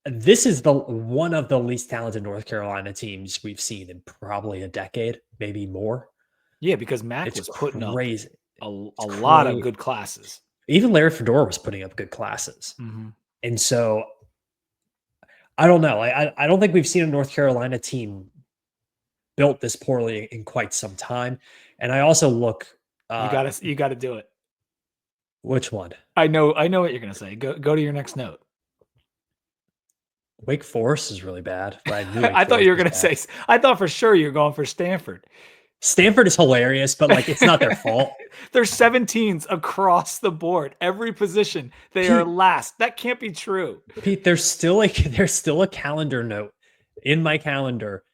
this is the one of the least talented North Carolina teams we've seen in probably a decade, maybe more. Yeah, because Mac It's was putting up crazy. a It's lot of crazy. good classes. Even Larry Fedora was putting up good classes. Mhm. And so I don't know. I don't think we've seen a North Carolina team built this poorly in quite some time. And I also look You gotta do it. which one? I know what you're gonna say. Go to your next note. Wake Forest is really bad, but I knew Wake I thought Forest you were was gonna bad. say I thought for sure you're going for Stanford. Stanford is hilarious, but like it's not their fault. There's 17s across the board. Every position, they are Pete, last. That can't be true. Pete, there's still a calendar note in my calendar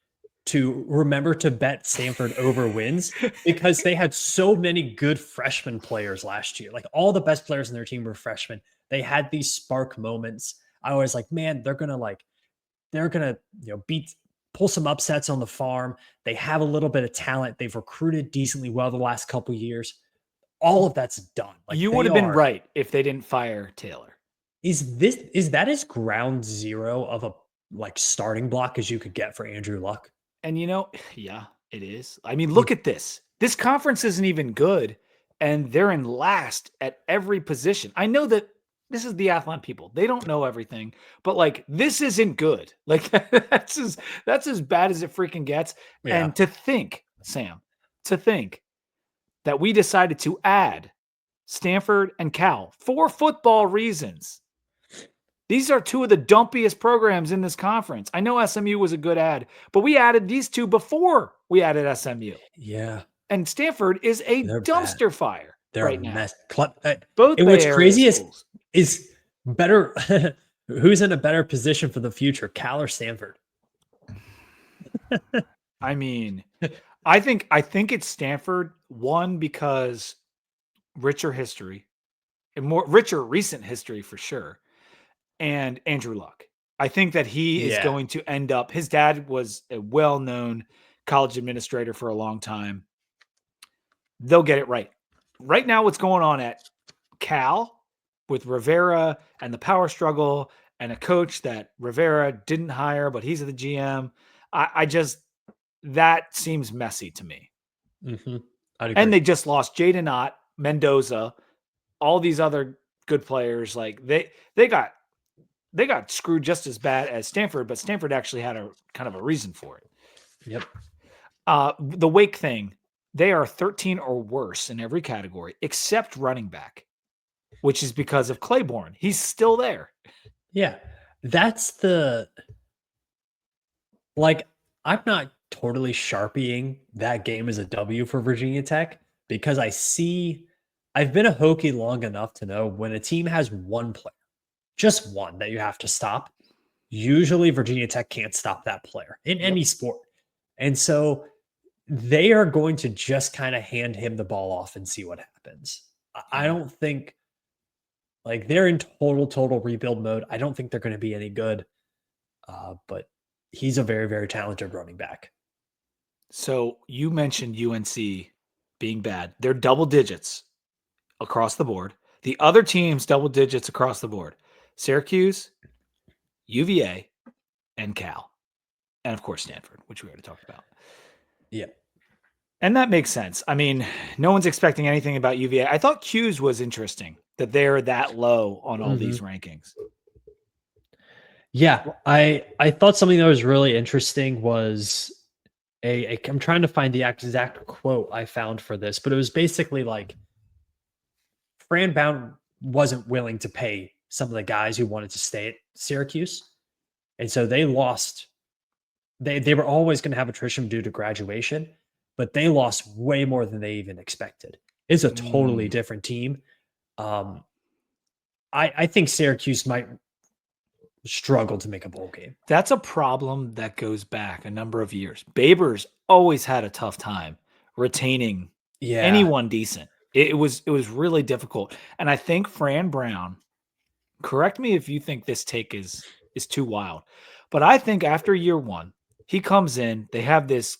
to remember to bet Stanford over wins because they had so many good freshman players last year. Like all the best players in their team were freshmen. They had these spark moments. I was like, man, they're gonna beat pull some upsets on the farm. They have a little bit of talent. They've recruited decently well the last couple years. All of that's done. Like You would they have been are. right if they didn't fire Taylor. Is that as ground zero of a like starting block as you could get for Andrew Luck? And yeah, it is. I mean, You look at this. This conference isn't even good, and they're in last at every position. I know that this is the Athlon people. They don't know everything, but like this isn't good. Like that's as bad as it freaking gets. Yeah. And to think, Sam, to think that we decided to add Stanford and Cal for football reasons. These are two of the dumpiest programs in this conference. I know SMU was a good ad, but we added these two before we added SMU. Yeah. And Stanford is a They're bad. dumpster fire They're a right now. mess. Both And Bay what's Area crazy schools. is better. Who's in a better position for the future, Cal or Stanford? I mean, I think it's Stanford, one because richer history and more richer recent history for sure. And Andrew Luck. I think that he is Yeah. going to end up his dad was a well-known college administrator for a long time. They'll get it right. Right now, what's going on at Cal with Rivera and the power struggle and a coach that Rivera didn't hire, but he's the GM. I just that seems messy to me. Mm-hmm. I'd And agree. they just lost Jaden Ott, Mendoza, all these other good players. Like they got screwed just as bad as Stanford, but Stanford actually had a kind of a reason for it. Yep. The Wake thing, they are 13 or worse in every category except running back, which is because of Claiborne. He's still there. Yeah. That's the like I'm not totally sharpieing that game as a W for Virginia Tech because I've been a Hokie long enough to know when a team has one player, just one that you have to stop, Usually Virginia Tech can't stop that player in any sport. And so they are going to just kind of hand him the ball off and see what happens. I don't think like they're in total rebuild mode. I don't think they're going to be any good. But he's a very, very talented running back. So you mentioned UNC being bad. They're double digits across the board. The other teams double digits across the board. Syracuse, UVA, and Cal. And of course Stanford, which we already talked about. Yeah. And that makes sense. I mean, no one's expecting anything about UVA. I thought Q's was interesting that they're that low on all these rankings. Yeah, I thought something that was really interesting was I'm trying to find the exact quote I found for this, but it was basically like Fran Brown wasn't willing to pay some of the guys who wanted to stay at Syracuse. And so they lost. They were always going to have attrition due to graduation, but they lost way more than they even expected. It's a totally different team. I think Syracuse might struggle to make a bowl game. That's a problem that goes back a number of years. Babers always had a tough time retaining anyone decent. It was really difficult. And I think Fran Brown, correct me if you think this take is too wild, but I think after year one, he comes in, they have this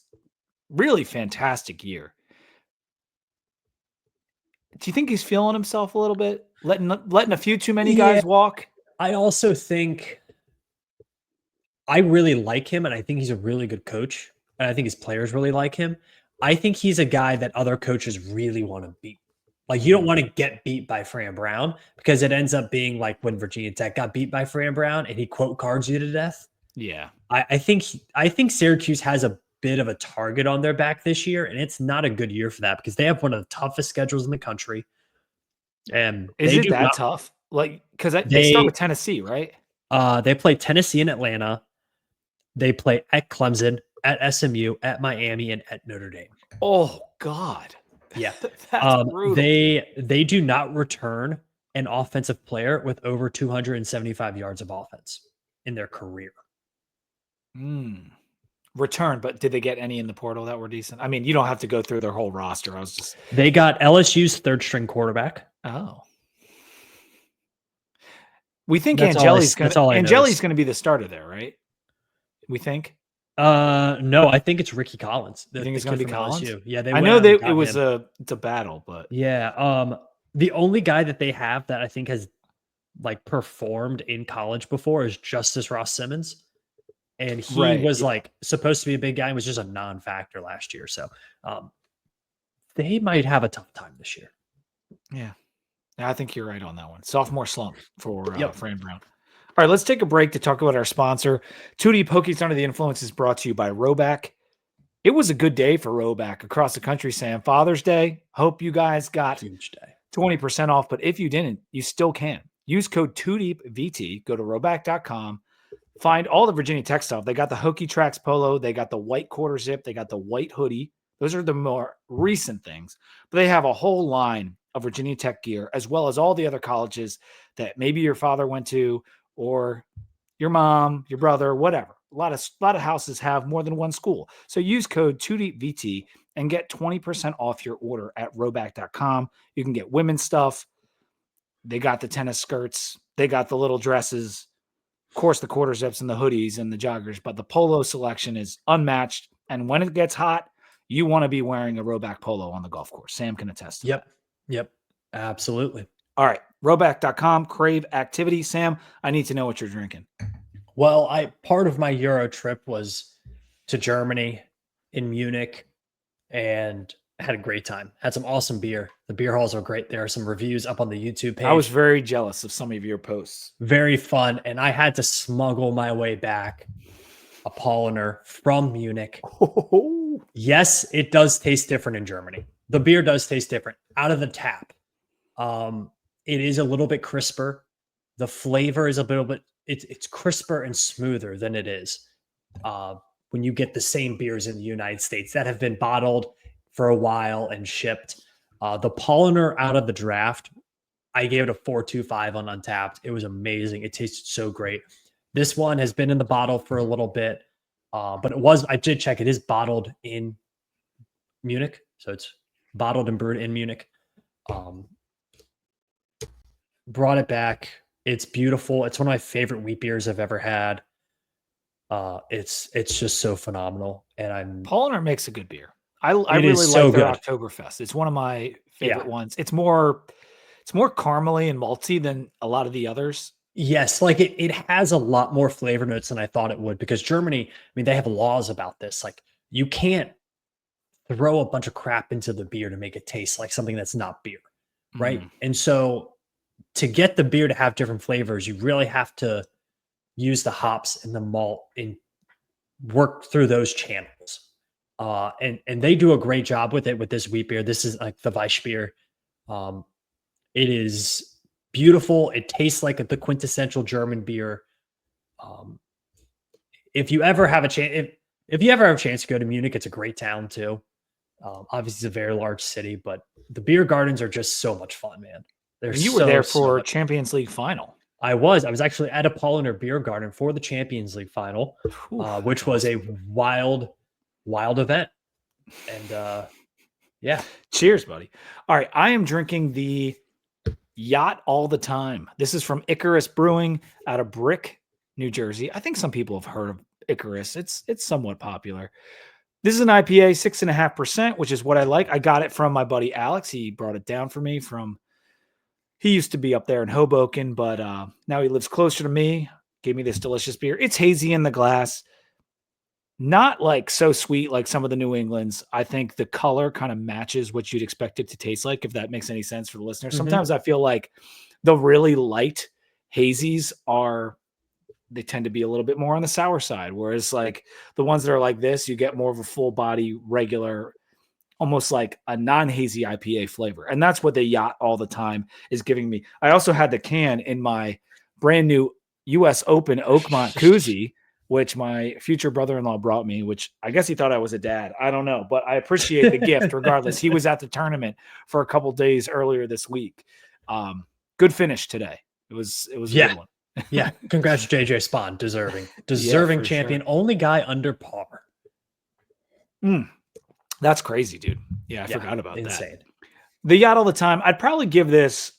really fantastic year. Do you think he's feeling himself a little bit? Letting a few too many guys walk? I also think I really like him, and I think he's a really good coach, and I think his players really like him. I think he's a guy that other coaches really want to beat. Like, you don't want to get beat by Fran Brown because it ends up being like when Virginia Tech got beat by Fran Brown and he quote cards you to death. Yeah. I think Syracuse has a bit of a target on their back this year, and it's not a good year for that because they have one of the toughest schedules in the country. And is it that tough? Like, because they start with Tennessee, right? They play Tennessee and Atlanta. They play at Clemson, at SMU, at Miami, and at Notre Dame. Oh God. Yeah. That's brutal. They do not return an offensive player with over 275 yards of offense in their career. Return, but did they get any in the portal that were decent? I mean, you don't have to go through their whole roster. They got LSU's third string quarterback. Oh. We think Angeli's going to be the starter there, right? We think. No, I think it's Ricky Collins. You think it's going to be Collins? LSU. Yeah, I know that it's a battle, but yeah. The only guy that they have that I think has like performed in college before is Justice Ross Simmons, and he was like supposed to be a big guy and was just a non-factor last year. So they might have a tough time this year. Yeah, I think you're right on that one. Sophomore slump for Fran Brown. All right, let's take a break to talk about our sponsor. Two Deep Hokies Under the Influence is brought to you by Roback. It was a good day for Roback across the country, Sam. Father's Day. Hope you guys got huge day. 20% off, but if you didn't, you still can. Use code 2DEEPVT. Go to roback.com. Find all the Virginia Tech stuff. They got the Hokie Tracks polo. They got the white quarter zip. They got the white hoodie. Those are the more recent things. But they have a whole line of Virginia Tech gear, as well as all the other colleges that maybe your father went to, or your mom, your brother, whatever. A lot of houses have more than one school. So use code 2DEEPVT and get 20% off your order at roback.com. You can get women's stuff. They got the tennis skirts. They got the little dresses. Of course, the quarter zips and the hoodies and the joggers. But the polo selection is unmatched. And when it gets hot, you want to be wearing a Roback polo on the golf course. Sam can attest to that. Yep. Absolutely. All right. Roback.com, Crave Activity. Sam, I need to know what you're drinking. Well, part of my Euro trip was to Germany in Munich and had a great time. Had some awesome beer. The beer halls are great. There are some reviews up on the YouTube page. I was very jealous of some of your posts. Very fun. And I had to smuggle my way back a Paulaner from Munich. Oh. Yes, it does taste different in Germany. The beer does taste different out of the tap. It is a little bit crisper. The flavor is a little bit, it's crisper and smoother than it is when you get the same beers in the United States that have been bottled for a while and shipped. The Paulaner out of the draft, I gave it a 4.25 on Untapped. It was amazing. It tasted so great. This one has been in the bottle for a little bit, but I did check, it is bottled in Munich. So it's bottled and brewed in Munich. Brought it back. It's beautiful. It's one of my favorite wheat beers I've ever had. It's just so phenomenal. And Paulaner makes a good beer. I really so like their good. Oktoberfest. It's one of my favorite ones. It's more caramely and malty than a lot of the others. Yes, like it has a lot more flavor notes than I thought it would, because Germany, I mean, they have laws about this. Like, you can't throw a bunch of crap into the beer to make it taste like something that's not beer, right? And so to get the beer to have different flavors, you really have to use the hops and the malt and work through those channels. And they do a great job with it with this wheat beer. This is like the Weissbier. It is beautiful. It tastes like the quintessential German beer. If you ever have a chance, if you ever have a chance to go to Munich, it's a great town too. Obviously, it's a very large city, but the beer gardens are just so much fun, man. And you were there for Champions League final. I was actually at a Paulaner beer garden for the Champions League final, which was a wild event. And yeah. Cheers, buddy. All right. I am drinking the Yacht All the Time. This is from Icarus Brewing out of Brick, New Jersey. I think some people have heard of Icarus. It's somewhat popular. This is an IPA, 6.5%, which is what I like. I got it from my buddy Alex. He brought it down for me he used to be up there in Hoboken, but now he lives closer to me. Gave me this delicious beer. It's hazy in the glass. Not like so sweet like some of the New Englands. I think the color kind of matches what you'd expect it to taste like, if that makes any sense for the listener. Mm-hmm. Sometimes I feel like the really light hazies they tend to be a little bit more on the sour side. Whereas like the ones that are like this, you get more of a full body, regular, almost like a non-hazy IPA flavor. And that's what the Yacht All the Time is giving me. I also had the can in my brand new US Open Oakmont koozie, which my future brother-in-law brought me, which I guess he thought I was a dad. I don't know, but I appreciate the gift regardless. He was at the tournament for a couple days earlier this week. Good finish today. It was a good one. Yeah. Congrats, JJ Spahn. Deserving champion. Sure. Only guy under par. That's crazy, dude. Yeah, I forgot about insane. That. The Yacht All the Time. I'd probably give this.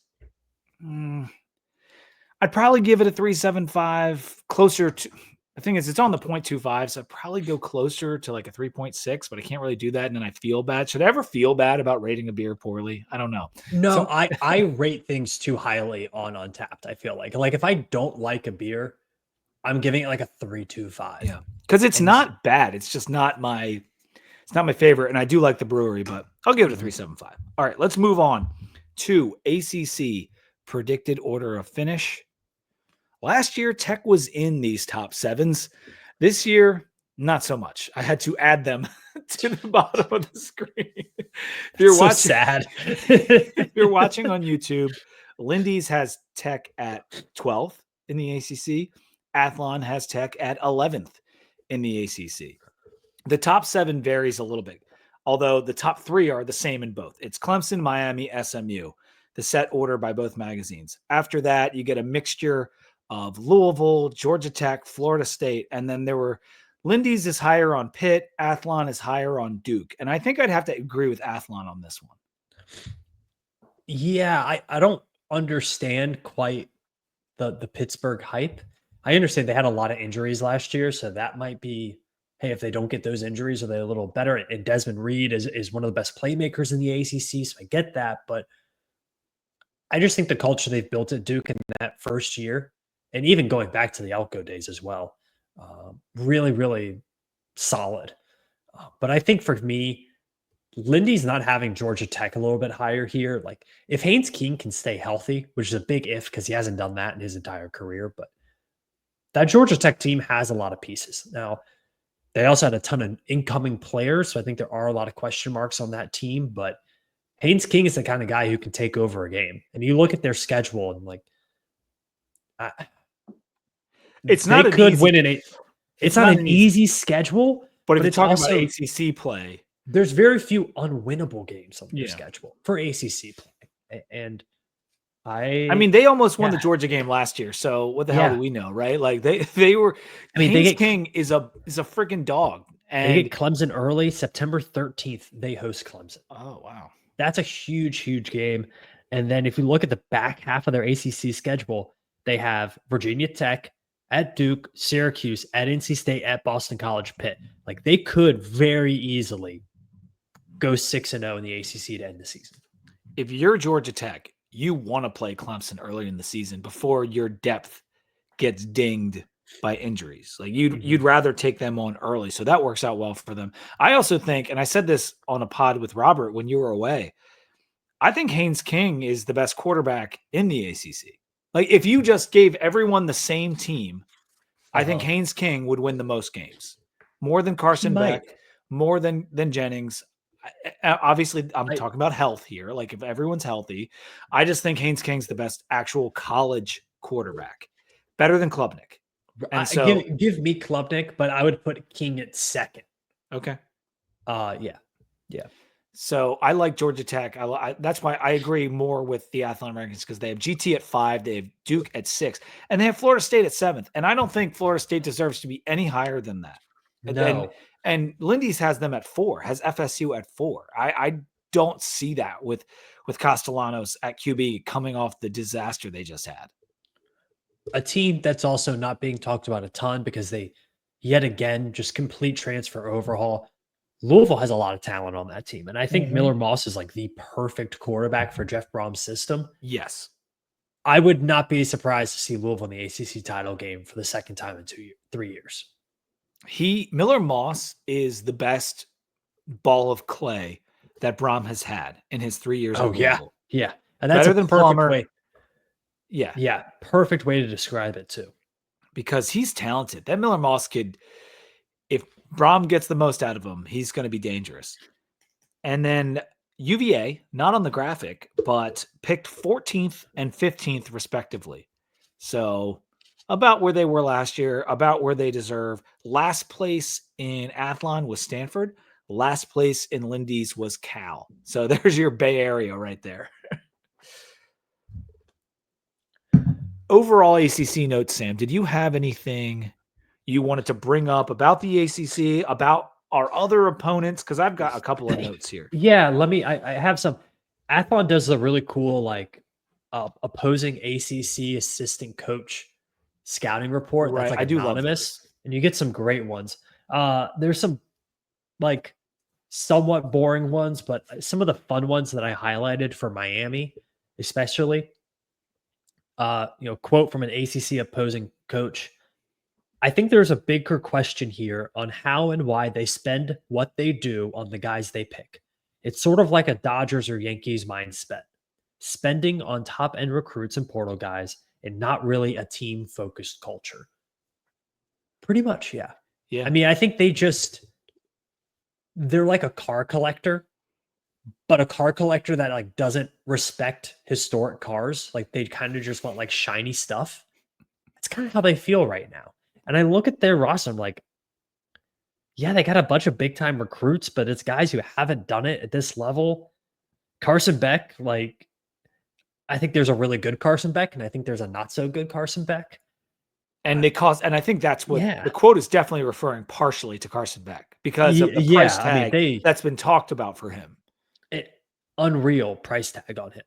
I'd probably give it a 3.75. Closer to. The thing is, it's on the 0.25, so I'd probably go closer to like a 3.6, but I can't really do that, and then I feel bad. Should I ever feel bad about rating a beer poorly? I don't know. No, I rate things too highly on Untapped, I feel like. Like, if I don't like a beer, I'm giving it like a 3.25. Yeah, because it's not bad. It's just not my favorite, and I do like the brewery, but I'll give it a 3.75. All right, let's move on to ACC predicted order of finish. Last year, Tech was in these top sevens. This year, not so much. I had to add them to the bottom of the screen. If you're watching, sad. If you're watching on YouTube, Lindy's has Tech at 12th in the ACC. Athlon has Tech at 11th in the ACC. The top seven varies a little bit, although the top three are the same in both. It's Clemson, Miami, SMU, the set order by both magazines. After that, you get a mixture of Louisville, Georgia Tech, Florida State, and then Lindy's is higher on Pitt, Athlon is higher on Duke, and I think I'd have to agree with Athlon on this one. Yeah, I don't understand quite the Pittsburgh hype. I understand they had a lot of injuries last year, so that might be, hey, if they don't get those injuries, are they a little better? And Desmond Reed is one of the best playmakers in the ACC, so I get that, but I just think the culture they've built at Duke in that first year, and even going back to the Elko days as well, really, really solid. But I think for me, Lindy's not having Georgia Tech a little bit higher here. Like, if Haynes King can stay healthy, which is a big if because he hasn't done that in his entire career, but that Georgia Tech team has a lot of pieces. Now, they also had a ton of incoming players, so I think there are a lot of question marks on that team, but Haynes King is the kind of guy who can take over a game. And you look at their schedule and like, it's not an easy schedule. But if you're talking about ACC play, there's very few unwinnable games on their schedule for ACC play. And I mean, they almost won the Georgia game last year. So what the hell do we know, right? Like they were. I mean, Haynes King is a freaking dog. And they get Clemson early, September 13th. They host Clemson. Oh wow, that's a huge game. And then if you look at the back half of their ACC schedule, they have Virginia Tech at Duke, Syracuse, at NC State, at Boston College, Pitt. Like they could very easily go 6-0 in the ACC to end the season. If you're Georgia Tech, you want to play Clemson early in the season before your depth gets dinged by injuries. Like you'd rather take them on early. So that works out well for them. I also think, and I said this on a pod with Robert when you were away, I think Haynes King is the best quarterback in the ACC. Like if you just gave everyone the same team, I think Haynes King would win the most games, more than Carson Beck, more than Jennings. Obviously, I'm talking about health here. Like if everyone's healthy, I just think Haynes King's the best actual college quarterback, better than Klubnik. And so give me Klubnik, but I would put King at second. Okay. Yeah. So I like Georgia Tech. That's why I agree more with the Athlon rankings because they have GT at 5, they have Duke at 6, and they have Florida State at 7th. And I don't think Florida State deserves to be any higher than that. No. And Lindy's has them at 4, has FSU at 4. I don't see that with Castellanos at QB coming off the disaster they just had. A team that's also not being talked about a ton because they, yet again, just complete transfer overhaul. Louisville has a lot of talent on that team. And I think Miller Moss is like the perfect quarterback for Jeff Brom's system. Yes. I would not be surprised to see Louisville in the ACC title game for the second time in 3 years. Miller Moss is the best ball of clay that Brom has had in his 3 years. Oh, yeah. Yeah. And that's better than Plummer. Way. Yeah. Yeah. Perfect way to describe it too. Because he's talented. That Miller Moss kid, if Brom gets the most out of him, he's going to be dangerous. And then UVA, not on the graphic, but picked 14th and 15th respectively. So about where they were last year, about where they deserve. Last place in Athlon was Stanford. Last place in Lindy's was Cal. So there's your Bay Area right there. Overall ACC notes, Sam, did you have anything you wanted to bring up about the ACC, about our other opponents? Because I've got a couple of notes here. Yeah, I have some. Athlon does a really cool opposing ACC assistant coach scouting report. Right. That's like anonymous, and you get some great ones. There's some somewhat boring ones, but some of the fun ones that I highlighted for Miami, especially. Quote from an ACC opposing coach. I think there's a bigger question here on how and why they spend what they do on the guys they pick. It's sort of like a Dodgers or Yankees mindset, spending on top end recruits and portal guys and not really a team focused culture. Pretty much. Yeah. Yeah. I mean, I think they're like a car collector, but a car collector that doesn't respect historic cars. Like they kind of just want shiny stuff. That's kind of how they feel right now. And I look at their roster, I'm like, yeah, they got a bunch of big time recruits, but it's guys who haven't done it at this level. Carson Beck, I think there's a really good Carson Beck, and I think there's a not so good Carson Beck. And and I think that's what the quote is definitely referring partially to Carson Beck because of the price tag that's been talked about for him. Unreal price tag on him.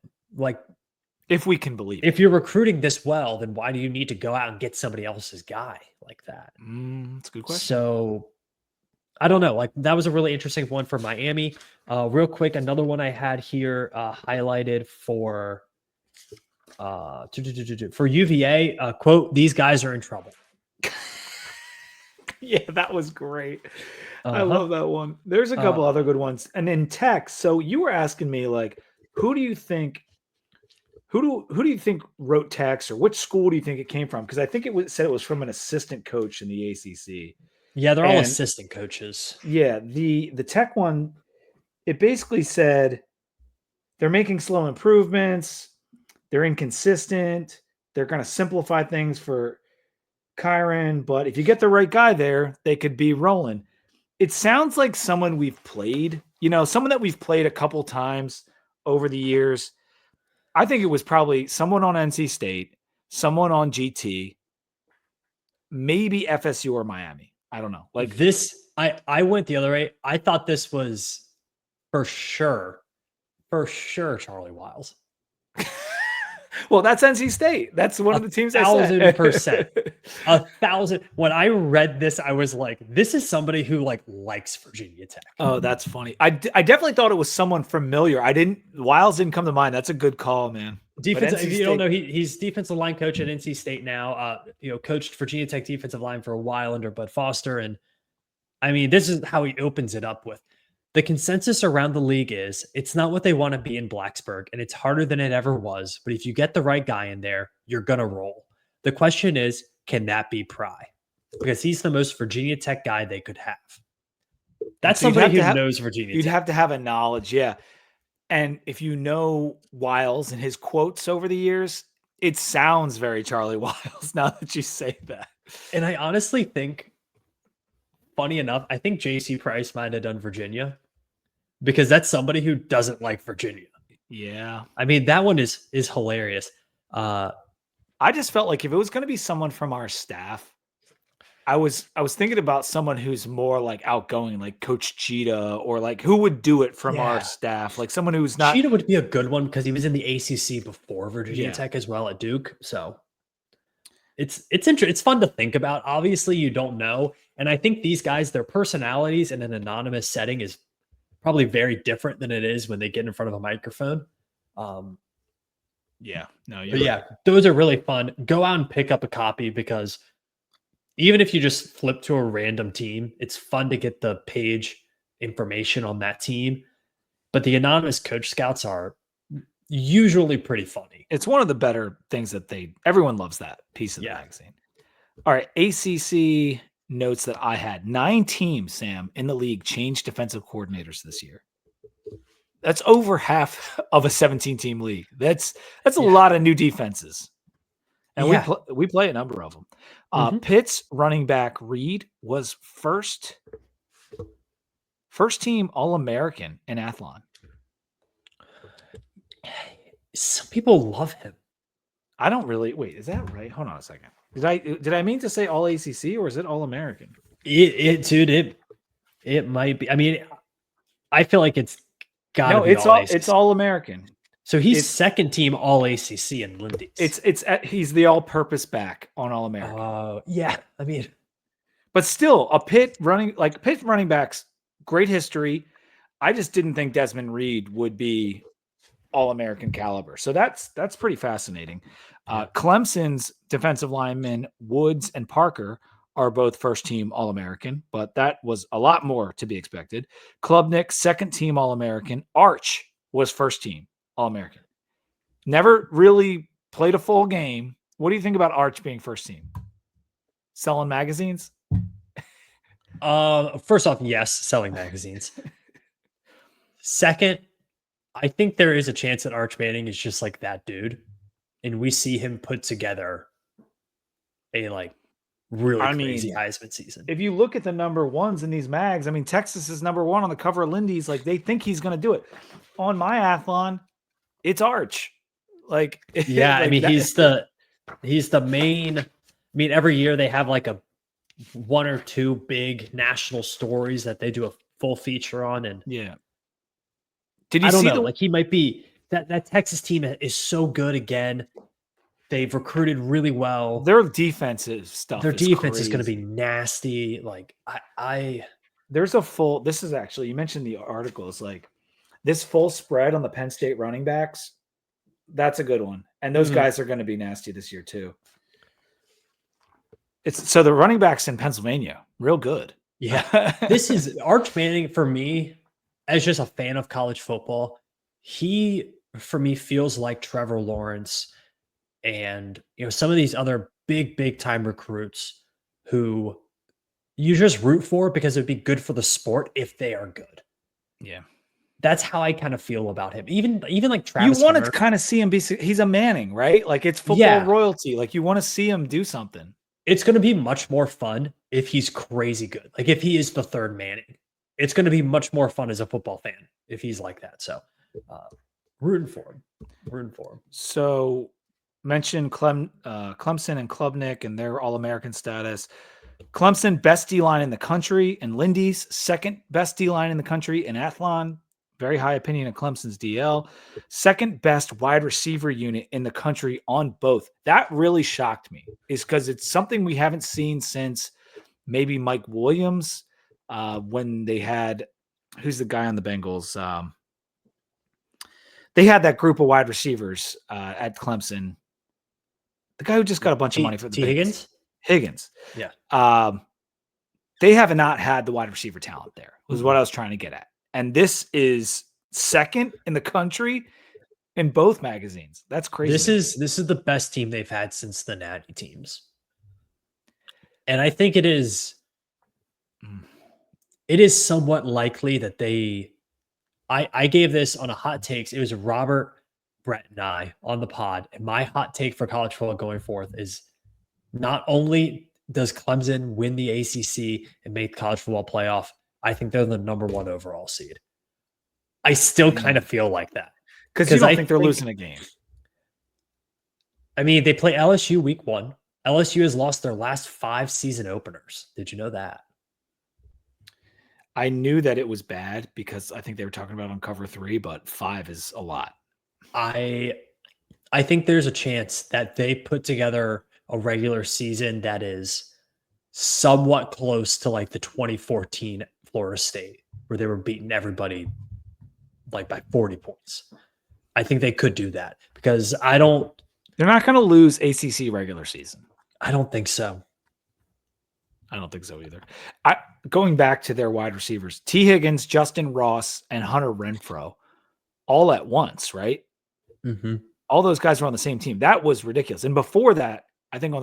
If we can believe if you're recruiting this well, then why do you need to go out and get somebody else's guy like that? That's a good question. So I don't know. That was a really interesting one for Miami. Real quick, another one I had here highlighted for UVA. Quote: "These guys are in trouble." Yeah, that was great. I love that one. There's a couple other good ones. And in Tech, so you were asking me who do you think wrote text, or which school do you think it came from? Because I think said it was from an assistant coach in the ACC. Yeah, they're all assistant coaches. Yeah, the Tech one, it basically said they're making slow improvements, they're inconsistent, they're going to simplify things for Kyron, but if you get the right guy there, they could be rolling. It sounds like someone we've played, someone that we've played a couple times over the years. I think it was probably someone on NC State, someone on GT, maybe FSU or Miami. I don't know. Like this, I went the other way. I thought this was for sure Charlie Wiles. well, that's NC State. That's one of the teams I said. 1,000%. 1,000. When I read this, I was like, this is somebody who like likes Virginia Tech. Oh, that's funny. I definitely thought it was someone familiar. Wiles didn't come to mind. That's a good call, man. Defense. If you don't know, he's defensive line coach at NC State now. Coached Virginia Tech defensive line for a while under Bud Foster. And I mean, this is how he opens it up with. The consensus around the league is it's not what they want to be in Blacksburg, and it's harder than it ever was. But if you get the right guy in there, you're going to roll. The question is, can that be Pry? Because he's the most Virginia Tech guy they could have. That's so somebody who knows Virginia You'd Tech. have to have a knowledge, yeah. And if you know Wiles and his quotes over the years, it sounds very Charlie Wiles now that you say that. And I honestly think, funny enough, I think J.C. Price might have done Virginia. Because that's somebody who doesn't like Virginia. Yeah. I mean, that one is hilarious. I just felt like if it was going to be someone from our staff, I was thinking about someone who's more like outgoing, like Coach Cheetah, or like who would do it from our staff, like someone who's not. Cheetah would be a good one because he was in the ACC before Virginia Tech as well at Duke. So it's interesting. It's fun to think about. Obviously, you don't know, and I think these guys, their personalities in an anonymous setting is probably very different than it is when they get in front of a microphone. Yeah, those are really fun. Go out and pick up a copy because even if you just flip to a random team, it's fun to get the page information on that team. But the anonymous coach scouts are usually pretty funny. It's one of the better things that everyone loves that piece of the magazine. All right, ACC notes that I had 9 teams, Sam, in the league changed defensive coordinators this year. That's over half of a 17-team league. That's a lot of new defenses. And we play a number of them. Pitt's running back Reed was first team All-American in Athlon. Some people love him. I don't really. Wait, is that right? Hold on a second. Did I mean to say All ACC or is it All American? It might be. I mean, I feel like it's got. It's All American. So he's second team All ACC in Lindy. He's the all-purpose back on All American. Yeah. I mean, but still, Pitt running backs, great history. I just didn't think Desmond Reed would be All-American caliber. So that's pretty fascinating. Clemson's defensive linemen Woods and Parker are both first-team All-American, but that was a lot more to be expected. Klubnik, second-team All-American. Arch was first-team All-American. Never really played a full game. What do you think about Arch being first-team? Selling magazines? First off, yes, selling magazines. Second, I think there is a chance that Arch Manning is just like that dude, and we see him put together a really crazy Heisman season. If you look at the number ones in these mags, I mean, Texas is number one on the cover of Lindy's. Like they think he's going to do it. On my Athlon, it's Arch. Yeah, I mean, he's the main. I mean, every year they have like one or two big national stories that they do a full feature on, and did you I don't see know, he might be that Texas team is so good again. They've recruited really well. Their defensive stuff. Their defense is going to be nasty. There's a full. This is actually you mentioned the articles this full spread on the Penn State running backs. That's a good one, and those guys are going to be nasty this year too. So the running backs in Pennsylvania, real good. Yeah, this is Arch Manning for me. As just a fan of college football, he, for me, feels like Trevor Lawrence and some of these other big time recruits who you just root for because it'd be good for the sport if they are good. Yeah. That's how I kind of feel about him. Even like Travis You want Hunter. to kind of see him he's a Manning, right? It's football royalty. You want to see him do something. It's going to be much more fun if he's crazy good. If he is the third Manning. It's going to be much more fun as a football fan if he's like that. So Rooting for him. Rooting for him. So mentioned Clemson and Klubnik and their All-American status. Clemson, best D-line in the country, and Lindy's second best D-line in the country in Athlon. Very high opinion of Clemson's DL. Second best wide receiver unit in the country on both. That really shocked me, is because it's something we haven't seen since maybe Mike Williams when they had, who's the guy on the Bengals? They had that group of wide receivers at Clemson. The guy who just got a bunch of money for the Higgins? Higgins. Yeah. They have not had the wide receiver talent there, was what I was trying to get at. And this is second in the country in both magazines. That's crazy. This is the best team they've had since the Natty teams. And I think it is somewhat likely that I gave this on a hot takes. It was Robert, Brett, and I on the pod. And my hot take for college football going forth is not only does Clemson win the ACC and make the college football playoff, I think they're the number 1 overall seed. I still kind of feel like that. Because you don't think they're losing a game. I mean, they play LSU week 1. LSU has lost their last 5 season openers. Did you know that? I knew that it was bad because I think they were talking about on cover 3, but 5 is a lot. I think there's a chance that they put together a regular season that is somewhat close to like the 2014 Florida State, where they were beating everybody like by 40 points. I think they could do that because they're not going to lose ACC regular season. I don't think so. I don't think so either. Going back to their wide receivers, T. Higgins, Justin Ross, and Hunter Renfrow all at once, right? Mm-hmm. All those guys were on the same team. That was ridiculous. And before that, I think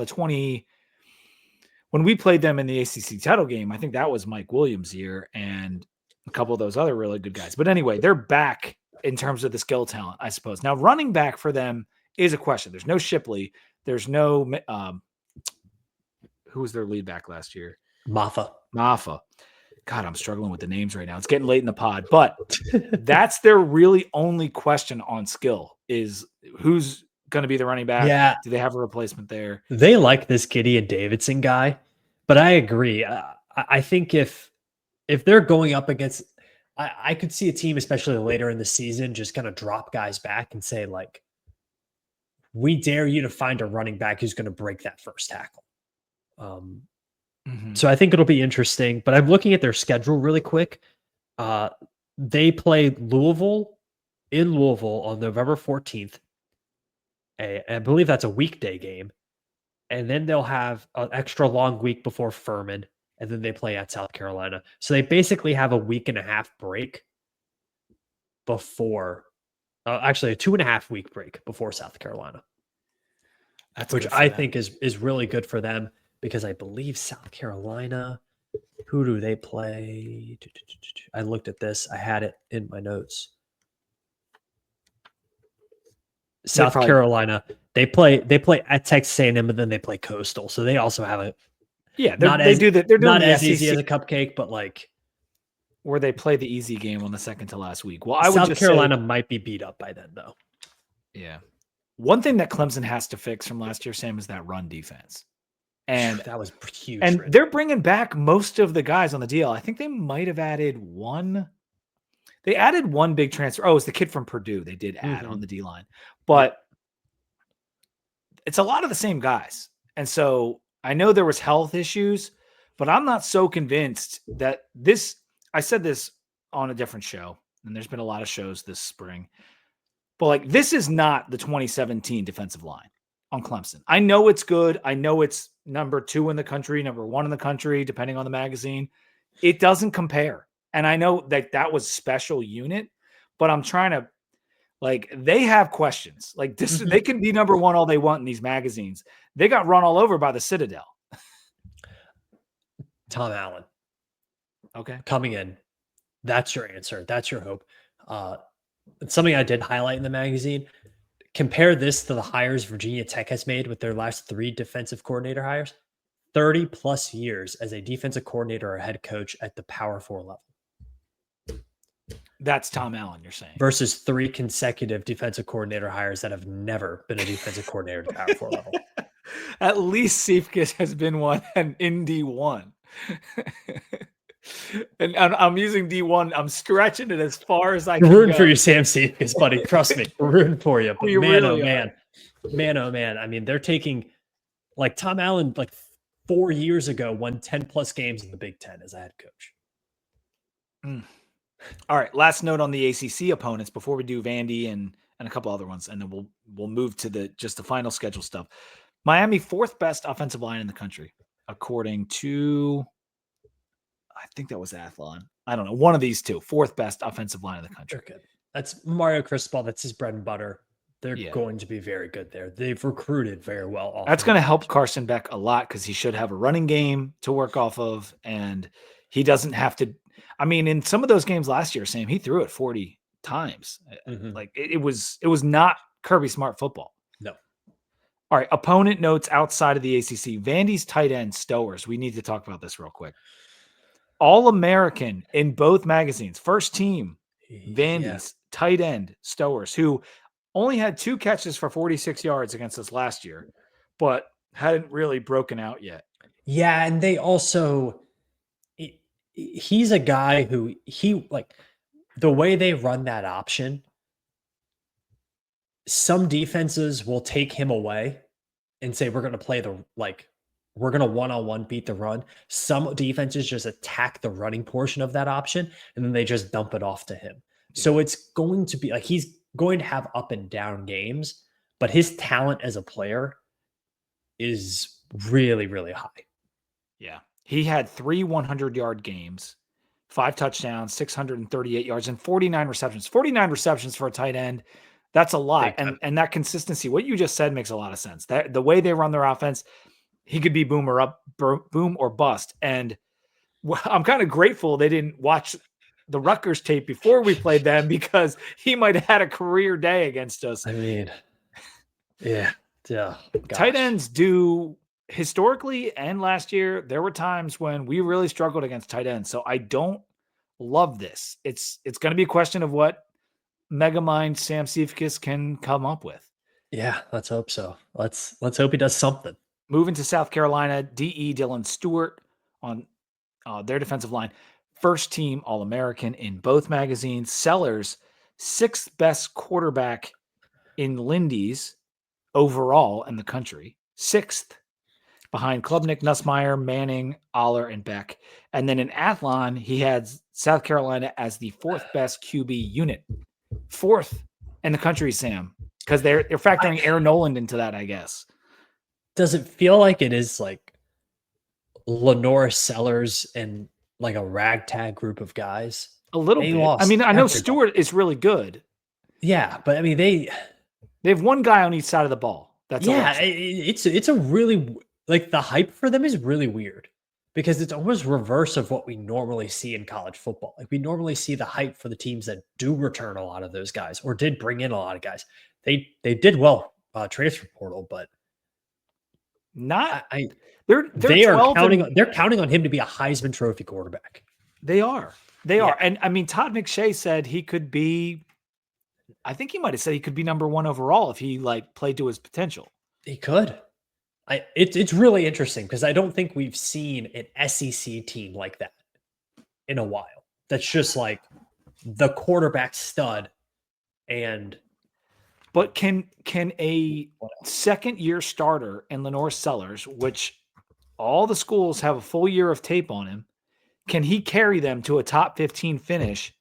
when we played them in the ACC title game, I think that was Mike Williams' year and a couple of those other really good guys. But anyway, they're back in terms of the skill talent, I suppose. Now, running back for them is a question. There's no Shipley. There's no who was their lead back last year? Maffa. God, I'm struggling with the names right now. It's getting late in the pod, but that's their really only question on skill is who's going to be the running back. Yeah. Do they have a replacement there? They like this Gideon Davidson guy, but I agree. I think if they're going up against, I could see a team, especially later in the season, just kind of drop guys back and say like, we dare you to find a running back who's going to break that first tackle. So I think it'll be interesting, but I'm looking at their schedule really quick. They play Louisville on November 14th. I believe that's a weekday game. And then they'll have an extra long week before Furman, and then they play at South Carolina. So they basically have a week and a half break before, actually a 2.5 week break before South Carolina. Which I think is really good for them. Because I believe South Carolina, who do they play? I looked at this. I had it in my notes. South Carolina, they play at Texas A&M, and then they play Coastal. So they also have a they're doing not as SEC, easy as a cupcake, but like where they play the easy game on the second to last week. Well, South Carolina might be beat up by then, though. Yeah, one thing that Clemson has to fix from last year, Sam, is that run defense. And that was huge. And they're bringing back most of the guys on the deal. I think they might have added one. They added one big transfer. Oh, it was the kid from Purdue. They did add on the D line, but it's a lot of the same guys. And so I know there was health issues, but I'm not so convinced that this. I said this on a different show, and there's been a lot of shows this spring, but like this is not the 2017 defensive line on Clemson. I know it's good. I know it's number 2 in the country, number 1 in the country, depending on the magazine. It doesn't compare. And I know that was special unit, but I'm trying to like, they have questions like this. They can be number 1 all they want in these magazines. They got run all over by the Citadel. Tom Allen. Okay. Coming in. That's your answer. That's your hope. It's something I did highlight in the magazine. Compare this to the hires Virginia Tech has made with their last 3 defensive coordinator hires. 30 plus years as a defensive coordinator or head coach at the Power 4 level. That's Tom Allen, you're saying. versus 3 consecutive defensive coordinator hires that have never been a defensive coordinator at the Power 4 level. At least Cephas has been one and in D1. And I'm using D1. I'm stretching it as far as I We're can rooting go. for you, Sam Cephas, buddy. Trust me. We're rooting for you. But We man, really oh man. Man, oh man. I mean, they're taking like Tom Allen, like 4 years ago, won 10 plus games in the Big Ten as a head coach. All right. Last note on the ACC opponents before we do Vandy and a couple other ones, and then we'll move to the final schedule stuff. Miami, 4th best offensive line in the country, according to, I think that was Athlon. I don't know. One of these two, 4th best offensive line in the country. They're good. That's Mario Cristobal. That's his bread and butter. They're going to be very good there. They've recruited very well. That's going to help Carson Beck a lot because he should have a running game to work off of, and he doesn't have to. I mean, in some of those games last year, Sam, he threw it 40 times. Like it was not Kirby Smart football. No. All right. Opponent notes outside of the ACC. Vandy's tight end Stowers. We need to talk about this real quick. All-American in both magazines. First team, Vandy's tight end Stowers, who only had 2 catches for 46 yards against us last year, but hadn't really broken out yet. Yeah, and they also, he's a guy who like the way they run that option, some defenses will take him away and say, we're going to play we're going to one-on-one beat the run. Some defenses just attack the running portion of that option, and then they just dump it off to him. Yeah. So it's going to be like, he's going to have up and down games, but his talent as a player is really, really high. Yeah. He had 3 100-yard games, 5 touchdowns, 638 yards, and 49 receptions. 49 receptions for a tight end. That's a lot. And that consistency, what you just said makes a lot of sense. That the way they run their offense, he could be boom or bust. And I'm kind of grateful they didn't watch the Rutgers tape before we played them because he might have had a career day against us. I mean, yeah. Tight ends do historically and last year, there were times when we really struggled against tight ends. So I don't love this. It's going to be a question of what Megamind Sam Cephas can come up with. Yeah, let's hope so. Let's hope he does something. Moving to South Carolina, D.E. Dylan Stewart on their defensive line. First team All-American in both magazines. Sellers, 6th best quarterback in Lindy's overall in the country. 6th behind Klubnik, Nussmeier, Manning, Aller, and Beck. And then in Athlon, he had South Carolina as the 4th best QB unit. 4th in the country, Sam, because they're factoring Aaron Noland into that, I guess. Does it feel like it is like Lenore Sellers and like a ragtag group of guys? A little bit. I mean, I know Stewart is really good. Yeah, but I mean, they have one guy on each side of the ball. That's it's a really, like, the hype for them is really weird because it's almost reverse of what we normally see in college football. Like, we normally see the hype for the teams that do return a lot of those guys or did bring in a lot of guys. They did well transfer portal, but not. They're counting on him to be a Heisman Trophy quarterback. They are. And I mean, Todd McShay said he could be. I think he might have said he could be number 1 overall if he played to his potential. He could. It's really interesting because I don't think we've seen an SEC team like that in a while. That's just like the quarterback stud. But can a second-year starter in Lenore Sellers, which all the schools have a full year of tape on him, can he carry them to a top 15 finish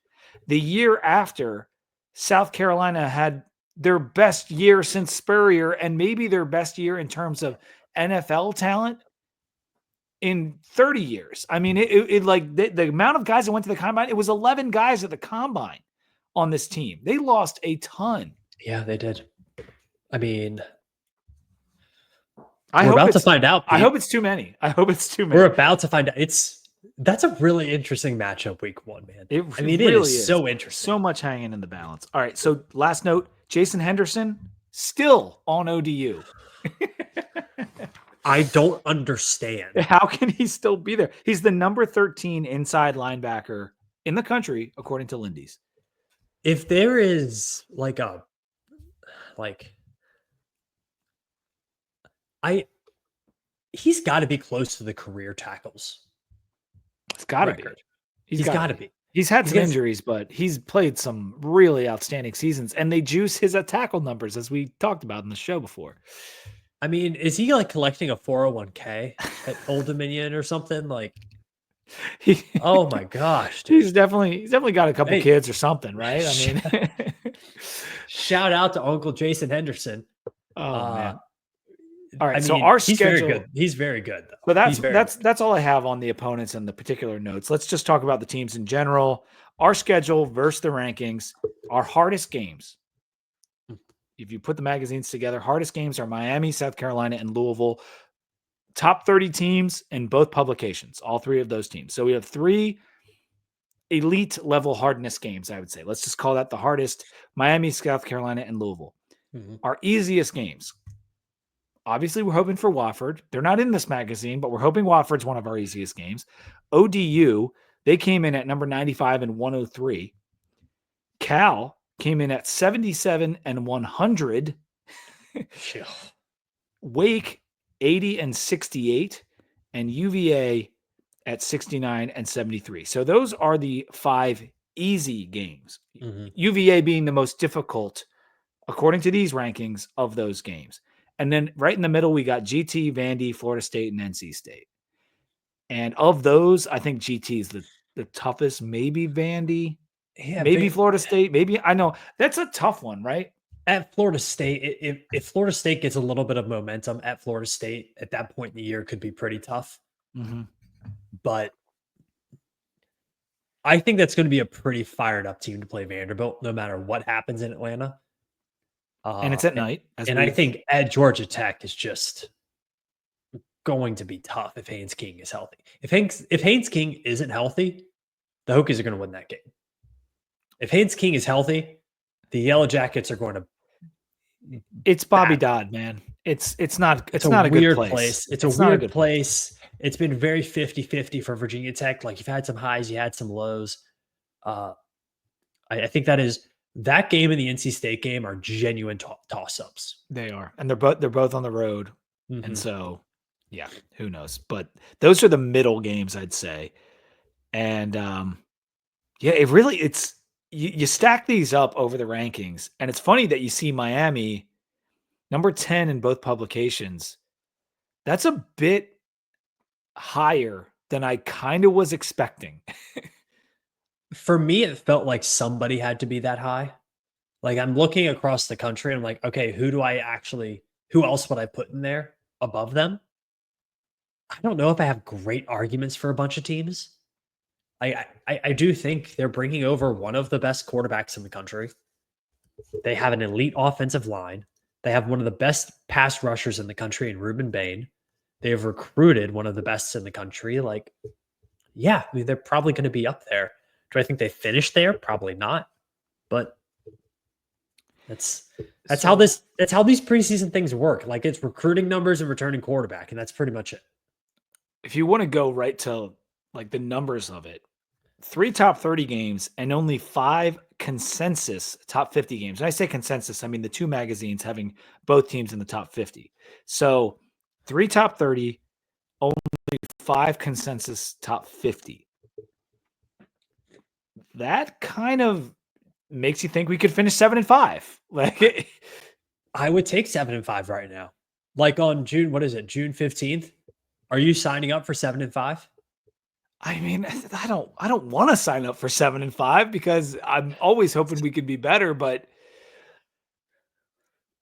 the year after South Carolina had their best year since Spurrier and maybe their best year in terms of NFL talent in 30 years? I mean, the amount of guys that went to the combine, it was 11 guys at the combine on this team. They lost a ton. Yeah, they did. I mean, we're about to find out. Pete. I hope it's too many. We're about to find out. That's a really interesting matchup week 1, man. It really is so interesting. So much hanging in the balance. All right. So last note, Jason Henderson still on ODU. I don't understand. How can he still be there? He's the number 13 inside linebacker in the country, according to Lindy's. if there is like a like I he's got to be close to the career tackles It's got to be. record. He's He's got to got to be. be. He's had He's some against, injuries, but he's played some really outstanding seasons, and they juice his tackle numbers, as we talked about in the show before. I mean, is he like collecting a 401k at Old Dominion or something? Like, He, oh my gosh, dude. he's definitely got a couple Hey, kids or something, right? I mean, shout out to Uncle Jason Henderson. oh Uh, man. All I right, so mean, our he's very schedule. good. He's very good, though. So He's very good. that's all I have on the opponents and the particular notes. Let's just talk about the teams in general. Our schedule versus the rankings. Our hardest games. If you put the magazines together, hardest games are Miami, South Carolina, and Louisville. Top 30 teams in both publications, all three of those teams. So we have three elite level hardness games, I would say. Let's just call that the hardest: Miami, South Carolina, and Louisville. Mm-hmm. Our easiest games. Obviously, we're hoping for Wofford. They're not in this magazine, but we're hoping Wofford's one of our easiest games. ODU, they came in at number 95 and 103. Cal came in at 77 and 100. Wake, 80 and 68. And UVA at 69 and 73. So those are the 5 easy games. Mm-hmm. UVA being the most difficult, according to these rankings, of those games. And then right in the middle, we got GT, Vandy, Florida State, and NC State. And of those, I think GT is the toughest. Maybe Vandy, maybe Florida State. Maybe, I know that's a tough one, right? At Florida State, if Florida State gets a little bit of momentum at Florida State at that point in the year, it could be pretty tough. Mm-hmm. But I think that's going to be a pretty fired up team to play Vanderbilt, no matter what happens in Atlanta. And it's at night. I think at Georgia Tech is just going to be tough if Haynes King is healthy. If Haynes King isn't healthy, the Hokies are going to win that game. If Haynes King is healthy, the Yellow Jackets are going to. It's Bobby Dodd, man. It's not a weird good place. It's a weird place. It's been very 50-50 for Virginia Tech. Like, you've had some highs, you had some lows. I think that game and the NC State game are genuine toss-ups. They are, and they're both on the road, Mm-hmm. and so yeah, who knows? But those are the middle games, I'd say. And yeah, it's you stack these up over the rankings, and it's funny that you see Miami number 10 in both publications. That's a bit higher than I kind of was expecting. For me, it felt like somebody had to be that high. Like, I'm looking across the country and I'm like, okay, who else would I put in there above them? I don't know if I have great arguments for a bunch of teams. I do think they're bringing over one of the best quarterbacks in the country. They have an elite offensive line. They have one of the best pass rushers in the country in Ruben Bain. They have recruited one of the best in the country. Like, yeah, I mean, they're probably going to be up there. Do I think they finish there? Probably not. But that's how these preseason things work. Like, it's recruiting numbers and returning quarterback, and that's pretty much it. If you want to go right to like the numbers of it, 3 top 30 games and only 5 consensus top 50 games. And I say consensus, I mean the 2 magazines having both teams in the top 50. So 3 top 30, only 5 consensus top 50. That kind of makes you think we could finish 7-5. Like, I would take 7-5 right now. Like, on June 15th? Are you signing up for 7-5? I mean, I don't want to sign up for 7-5 because I'm always hoping we could be better. But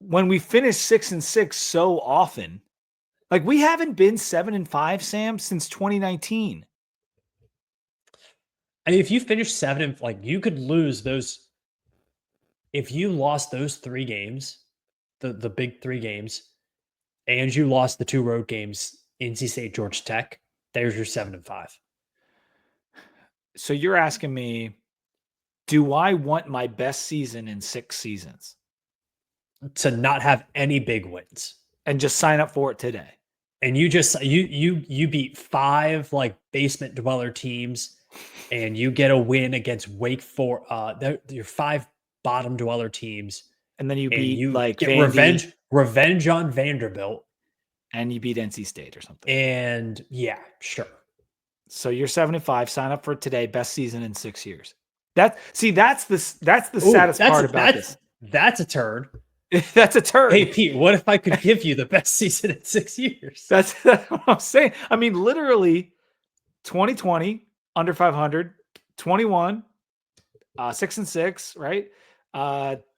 when we finish 6-6 so often, like, we haven't been 7-5, Sam, since 2019. I mean, if you finish 7, like, you could lose those. If you lost those 3 games, the big 3 games, and you lost the 2 road games, NC State, Georgia Tech, there's your 7-5. So you're asking me, do I want my best season in 6 seasons? To not have any big wins. And just sign up for it today. And you just you beat 5 like basement dweller teams and you get a win against Wake for your 5 bottom dweller teams, And then you and beat you like get Vandy, revenge on Vanderbilt, and you beat NC State or something. and yeah, sure. So you're 7-5. Sign up for today. Best season in 6 years. That's the Ooh, saddest part about this. That's a turn. That's a turn. Hey Pete, what if I could give you the best season in 6 years? That's what I'm saying. I mean, literally 2020 under 500, 21 6-6, right?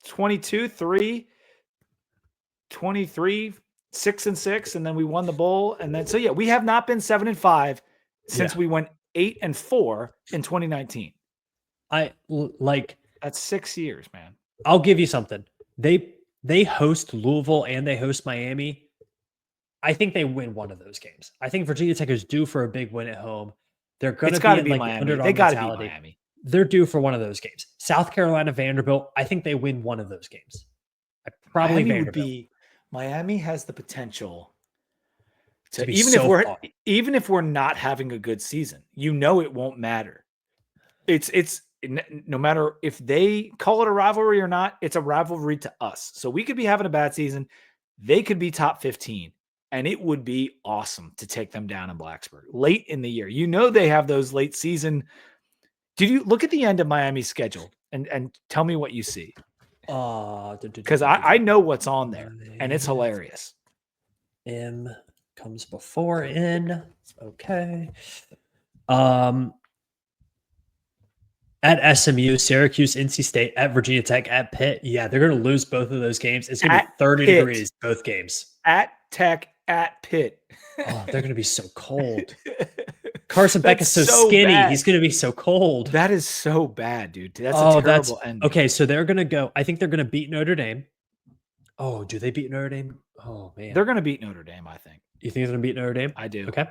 22 3, 23 6-6, and then we won the bowl. And then so yeah, we have not been 7-5 since we went 8-4 in 2019. That's 6 years, man. I'll give you something. They host Louisville and they host Miami. I think they win one of those games. I think Virginia Tech is due for a big win at home. They're going to be in like Miami. underdog They got to mentality. beat Miami. They're due for one of those games. South Carolina, Vanderbilt. I think they win one of those games. Probably Miami Vanderbilt. would be. Miami has the potential to be even so if we're fun. even if we're not having a good season, you know it won't matter. It's no matter if they call it a rivalry or not, it's a rivalry to us. So we could be having a bad season, they could be top 15, and it would be awesome to take them down in Blacksburg late in the year. You know they have those late season. Did you look at the end of Miami's schedule and tell me what you see? Because I know what's on there, and it's hilarious. M comes before N. Okay. At SMU, Syracuse, NC State, at Virginia Tech, at Pitt. Yeah, they're going to lose both of those games. It's going to be 30 degrees both games. At Tech, at Pitt. Oh, they're going to be so cold. Carson Beck is so skinny. Bad. He's going to be so cold. That is so bad, dude. That's a terrible ending. Okay, so they're going to go. I think they're going to beat Notre Dame. Oh, do they beat Notre Dame? Oh, man. They're going to beat Notre Dame, I think. You think they're going to beat Notre Dame? I do. Okay.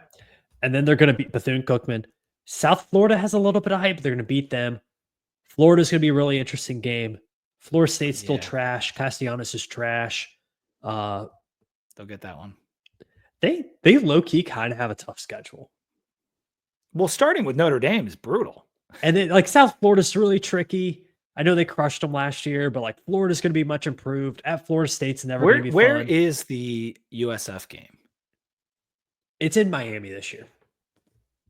And then they're going to beat Bethune-Cookman. South Florida has a little bit of hype. They're going to beat them. Florida's going to be a really interesting game. Florida State's still trash. Castellanos is trash. They'll get that one. They low-key kind of have a tough schedule. Well, starting with Notre Dame is brutal. And then like South Florida's really tricky. I know they crushed them last year, but like Florida's going to be much improved. At Florida State's never going to be fun. Where is the USF game? It's in Miami this year.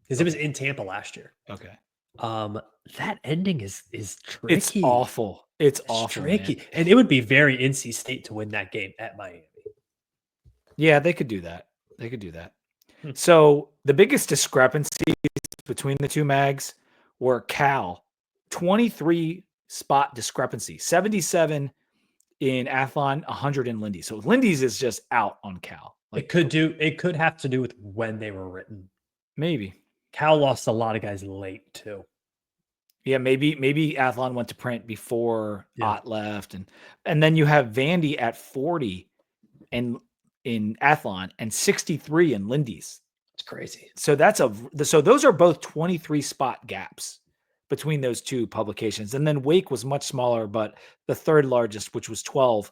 Because it was in Tampa last year. Okay. That ending is tricky. It's awful. It's awful. Tricky. Man. And it would be very NC State to win that game at Miami. Yeah, they could do that. So the biggest discrepancies between the two mags were Cal, 23 spot discrepancy, 77 in Athlon, 100 in Lindy. So Lindy's is just out on Cal. Like, it could have to do with when they were written. Maybe. Cal lost a lot of guys late too. Yeah, maybe Athlon went to print before Ott left, and then you have Vandy at 40 and in Athlon and 63 in Lindy's. It's crazy. So so those are both 23 spot gaps between those two publications. And then Wake was much smaller, but the third largest, which was 12,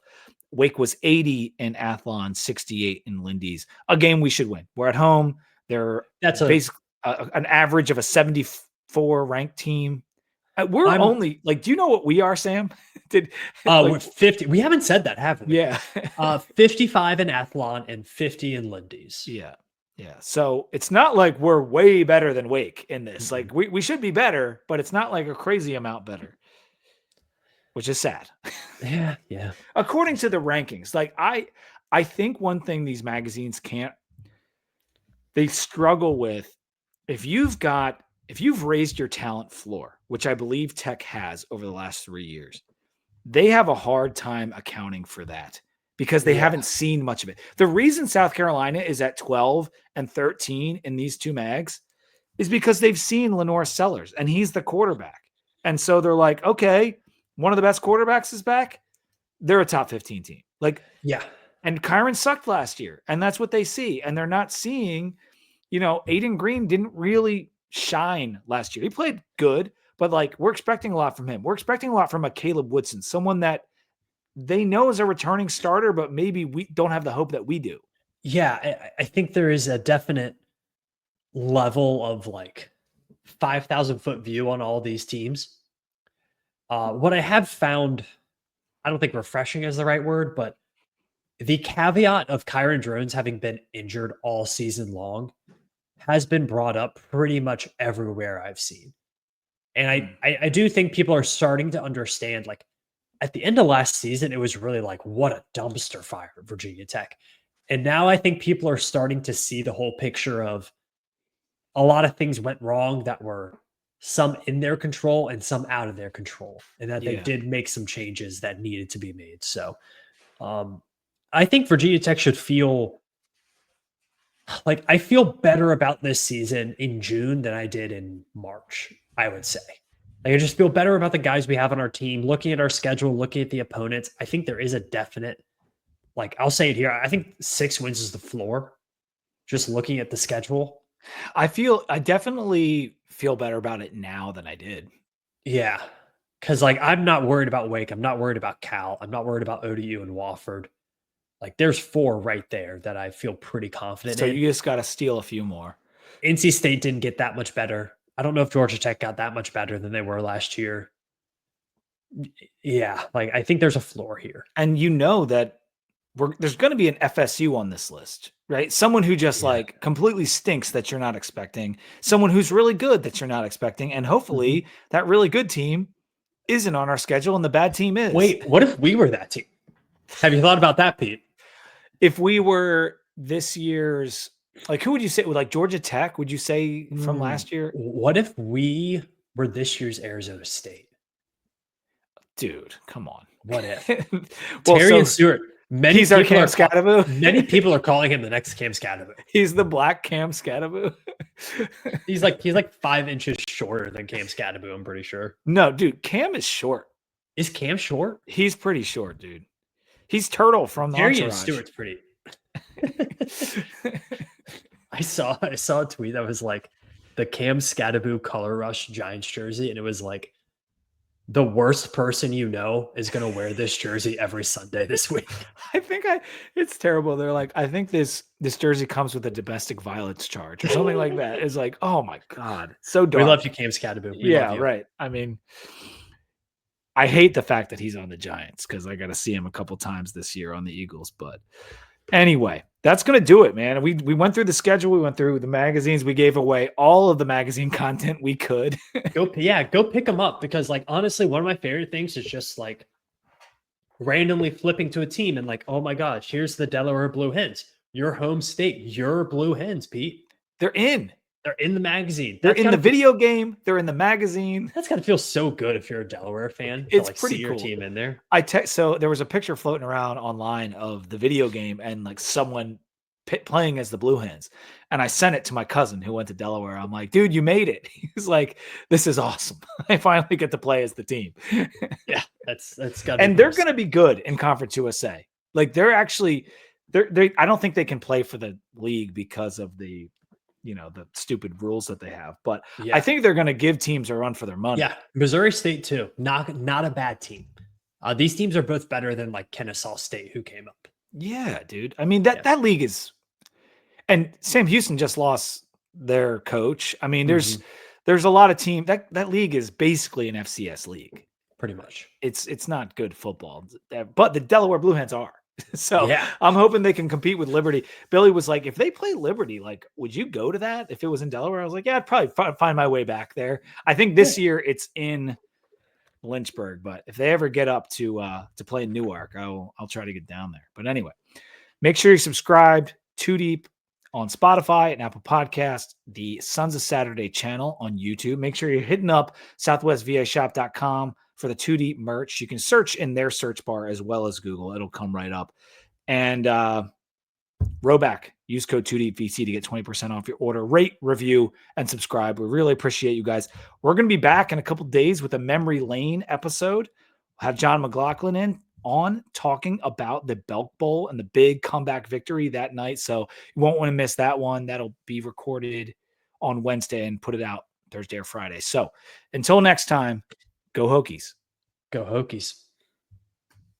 Wake was 80 in Athlon, 68 in Lindy's. A game we should win. We're at home. That's basically an average of a 74 ranked team. We're only like, do you know what we are, Sam? We're 50. We haven't said that, have we? Yeah. 55 in Athlon and 50 in Lindy's. Yeah. Yeah. So it's not like we're way better than Wake in this. Like we should be better, but it's not like a crazy amount better, which is sad. Yeah. Yeah. According to the rankings, like I think one thing these magazines they struggle with, if you've raised your talent floor, which I believe Tech has over the last 3 years, they have a hard time accounting for that because they haven't seen much of it. The reason South Carolina is at 12 and 13 in these two mags is because they've seen Lenore Sellers and he's the quarterback. And so they're like, okay, one of the best quarterbacks is back. They're a top 15 team. Like, yeah. And Kyron sucked last year, and that's what they see. And they're not seeing, Aiden Green didn't really shine last year. He played good, but like we're expecting a lot from him. We're expecting a lot from a Caleb Woodson, someone that they know is a returning starter, but maybe we don't have the hope that we do. Yeah, I think there is a definite level of like 5,000-foot view on all these teams. What I have found, I don't think refreshing is the right word, but the caveat of Kyron Drones having been injured all season long has been brought up pretty much everywhere I've seen. And I do think people are starting to understand, like, at the end of last season, it was really like, what a dumpster fire at Virginia Tech. And now I think people are starting to see the whole picture of a lot of things went wrong that were some in their control and some out of their control, and that they Yeah. did make some changes that needed to be made. So I think Virginia Tech should feel like I feel better about this season in June than I did in March, I would say. Like, I just feel better about the guys we have on our team, looking at our schedule, looking at the opponents. I think there is a definite, like, I'll say it here. I think 6 wins is the floor, just looking at the schedule. I definitely feel better about it now than I did. Yeah. Cause like I'm not worried about Wake. I'm not worried about Cal. I'm not worried about ODU and Wofford. Like there's 4 right there that I feel pretty confident So in. you just got to steal a few more. NC State didn't get that much better. I don't know if Georgia Tech got that much better than they were last year. Yeah, like I think there's a floor here. And you know that there's going to be an FSU on this list, right? Someone who just like completely stinks that you're not expecting, someone who's really good that you're not expecting, and hopefully that really good team isn't on our schedule and the bad team is. Wait, what if we were that team? Have you thought about that, Pete? If we were this year's, like, who would you say? Like Georgia Tech, would you say from last year? What if we were this year's Arizona State? Dude, come on. What if? Well, Terry and Stewart. He's our Cam Scatteraboo. Many people are calling him the next Cam Scatteraboo. He's the black Cam Scatteraboo. he's like 5 inches shorter than Cam Scatteraboo, I'm pretty sure. No, dude, Cam is short. Is Cam short? He's pretty short, dude. He's Turtle from the Terry and Stewart's pretty. I saw a tweet that was like the Cam Scatteraboo Color Rush Giants jersey, and it was like, the worst person you know is going to wear this jersey every Sunday this week. It's terrible. They're like, I think this jersey comes with a domestic violence charge or something like that. It's like, oh my God. So dark. We love you, Cam Scatteraboo. Yeah, right. I mean, I hate the fact that he's on the Giants because I got to see him a couple times this year on the Eagles. But anyway, that's going to do it, man. We went through the schedule. We went through the magazines. We gave away all of the magazine content we could. Go pick them up because, like, honestly, one of my favorite things is just like randomly flipping to a team and like, oh my gosh, here's the Delaware Blue Hens, your home state, your Blue Hens, Pete. They're in the magazine. They're in the video game. They're in the magazine. That's got to feel so good if you're a Delaware fan. It's like pretty see cool. Your team in there. So there was a picture floating around online of the video game and like someone playing as the Blue Hens, and I sent it to my cousin who went to Delaware. I'm like, dude, you made it. He's like, this is awesome. I finally get to play as the team. Yeah, that's got. And they're going to be good in Conference USA. Like they're actually, I don't think they can play for the league because of the stupid rules that they have. But yeah. I think they're going to give teams a run for their money. Yeah, Missouri State too. Not a bad team. These teams are both better than like Kennesaw State, who came up. Yeah, dude. I mean that league is. And Sam Houston just lost their coach. I mean, there's a lot of teams that league is basically an FCS league. Pretty much. It's not good football, but the Delaware Blue Hens are. So yeah. I'm hoping they can compete with Liberty. Billy was like, if they play Liberty, like, would you go to that if it was in Delaware? I was like, yeah, I'd probably find my way back there. I think this year it's in Lynchburg, but if they ever get up to play in Newark, I'll try to get down there. But anyway, make sure you subscribed Too Deep on Spotify and Apple Podcast, the Sons of Saturday channel on YouTube. Make sure you're hitting up southwestvashop.com for the Too Deep merch. You can search in their search bar as well as Google. It'll come right up. And Roback, use code 2DeepVC to get 20% off your order. Rate, review, and subscribe. We really appreciate you guys. We're going to be back in a couple days with a Memory Lane episode. We'll have John McLaughlin on talking about the Belk Bowl and the big comeback victory that night. So you won't want to miss that one. That'll be recorded on Wednesday and put it out Thursday or Friday. So until next time, go Hokies. Go Hokies.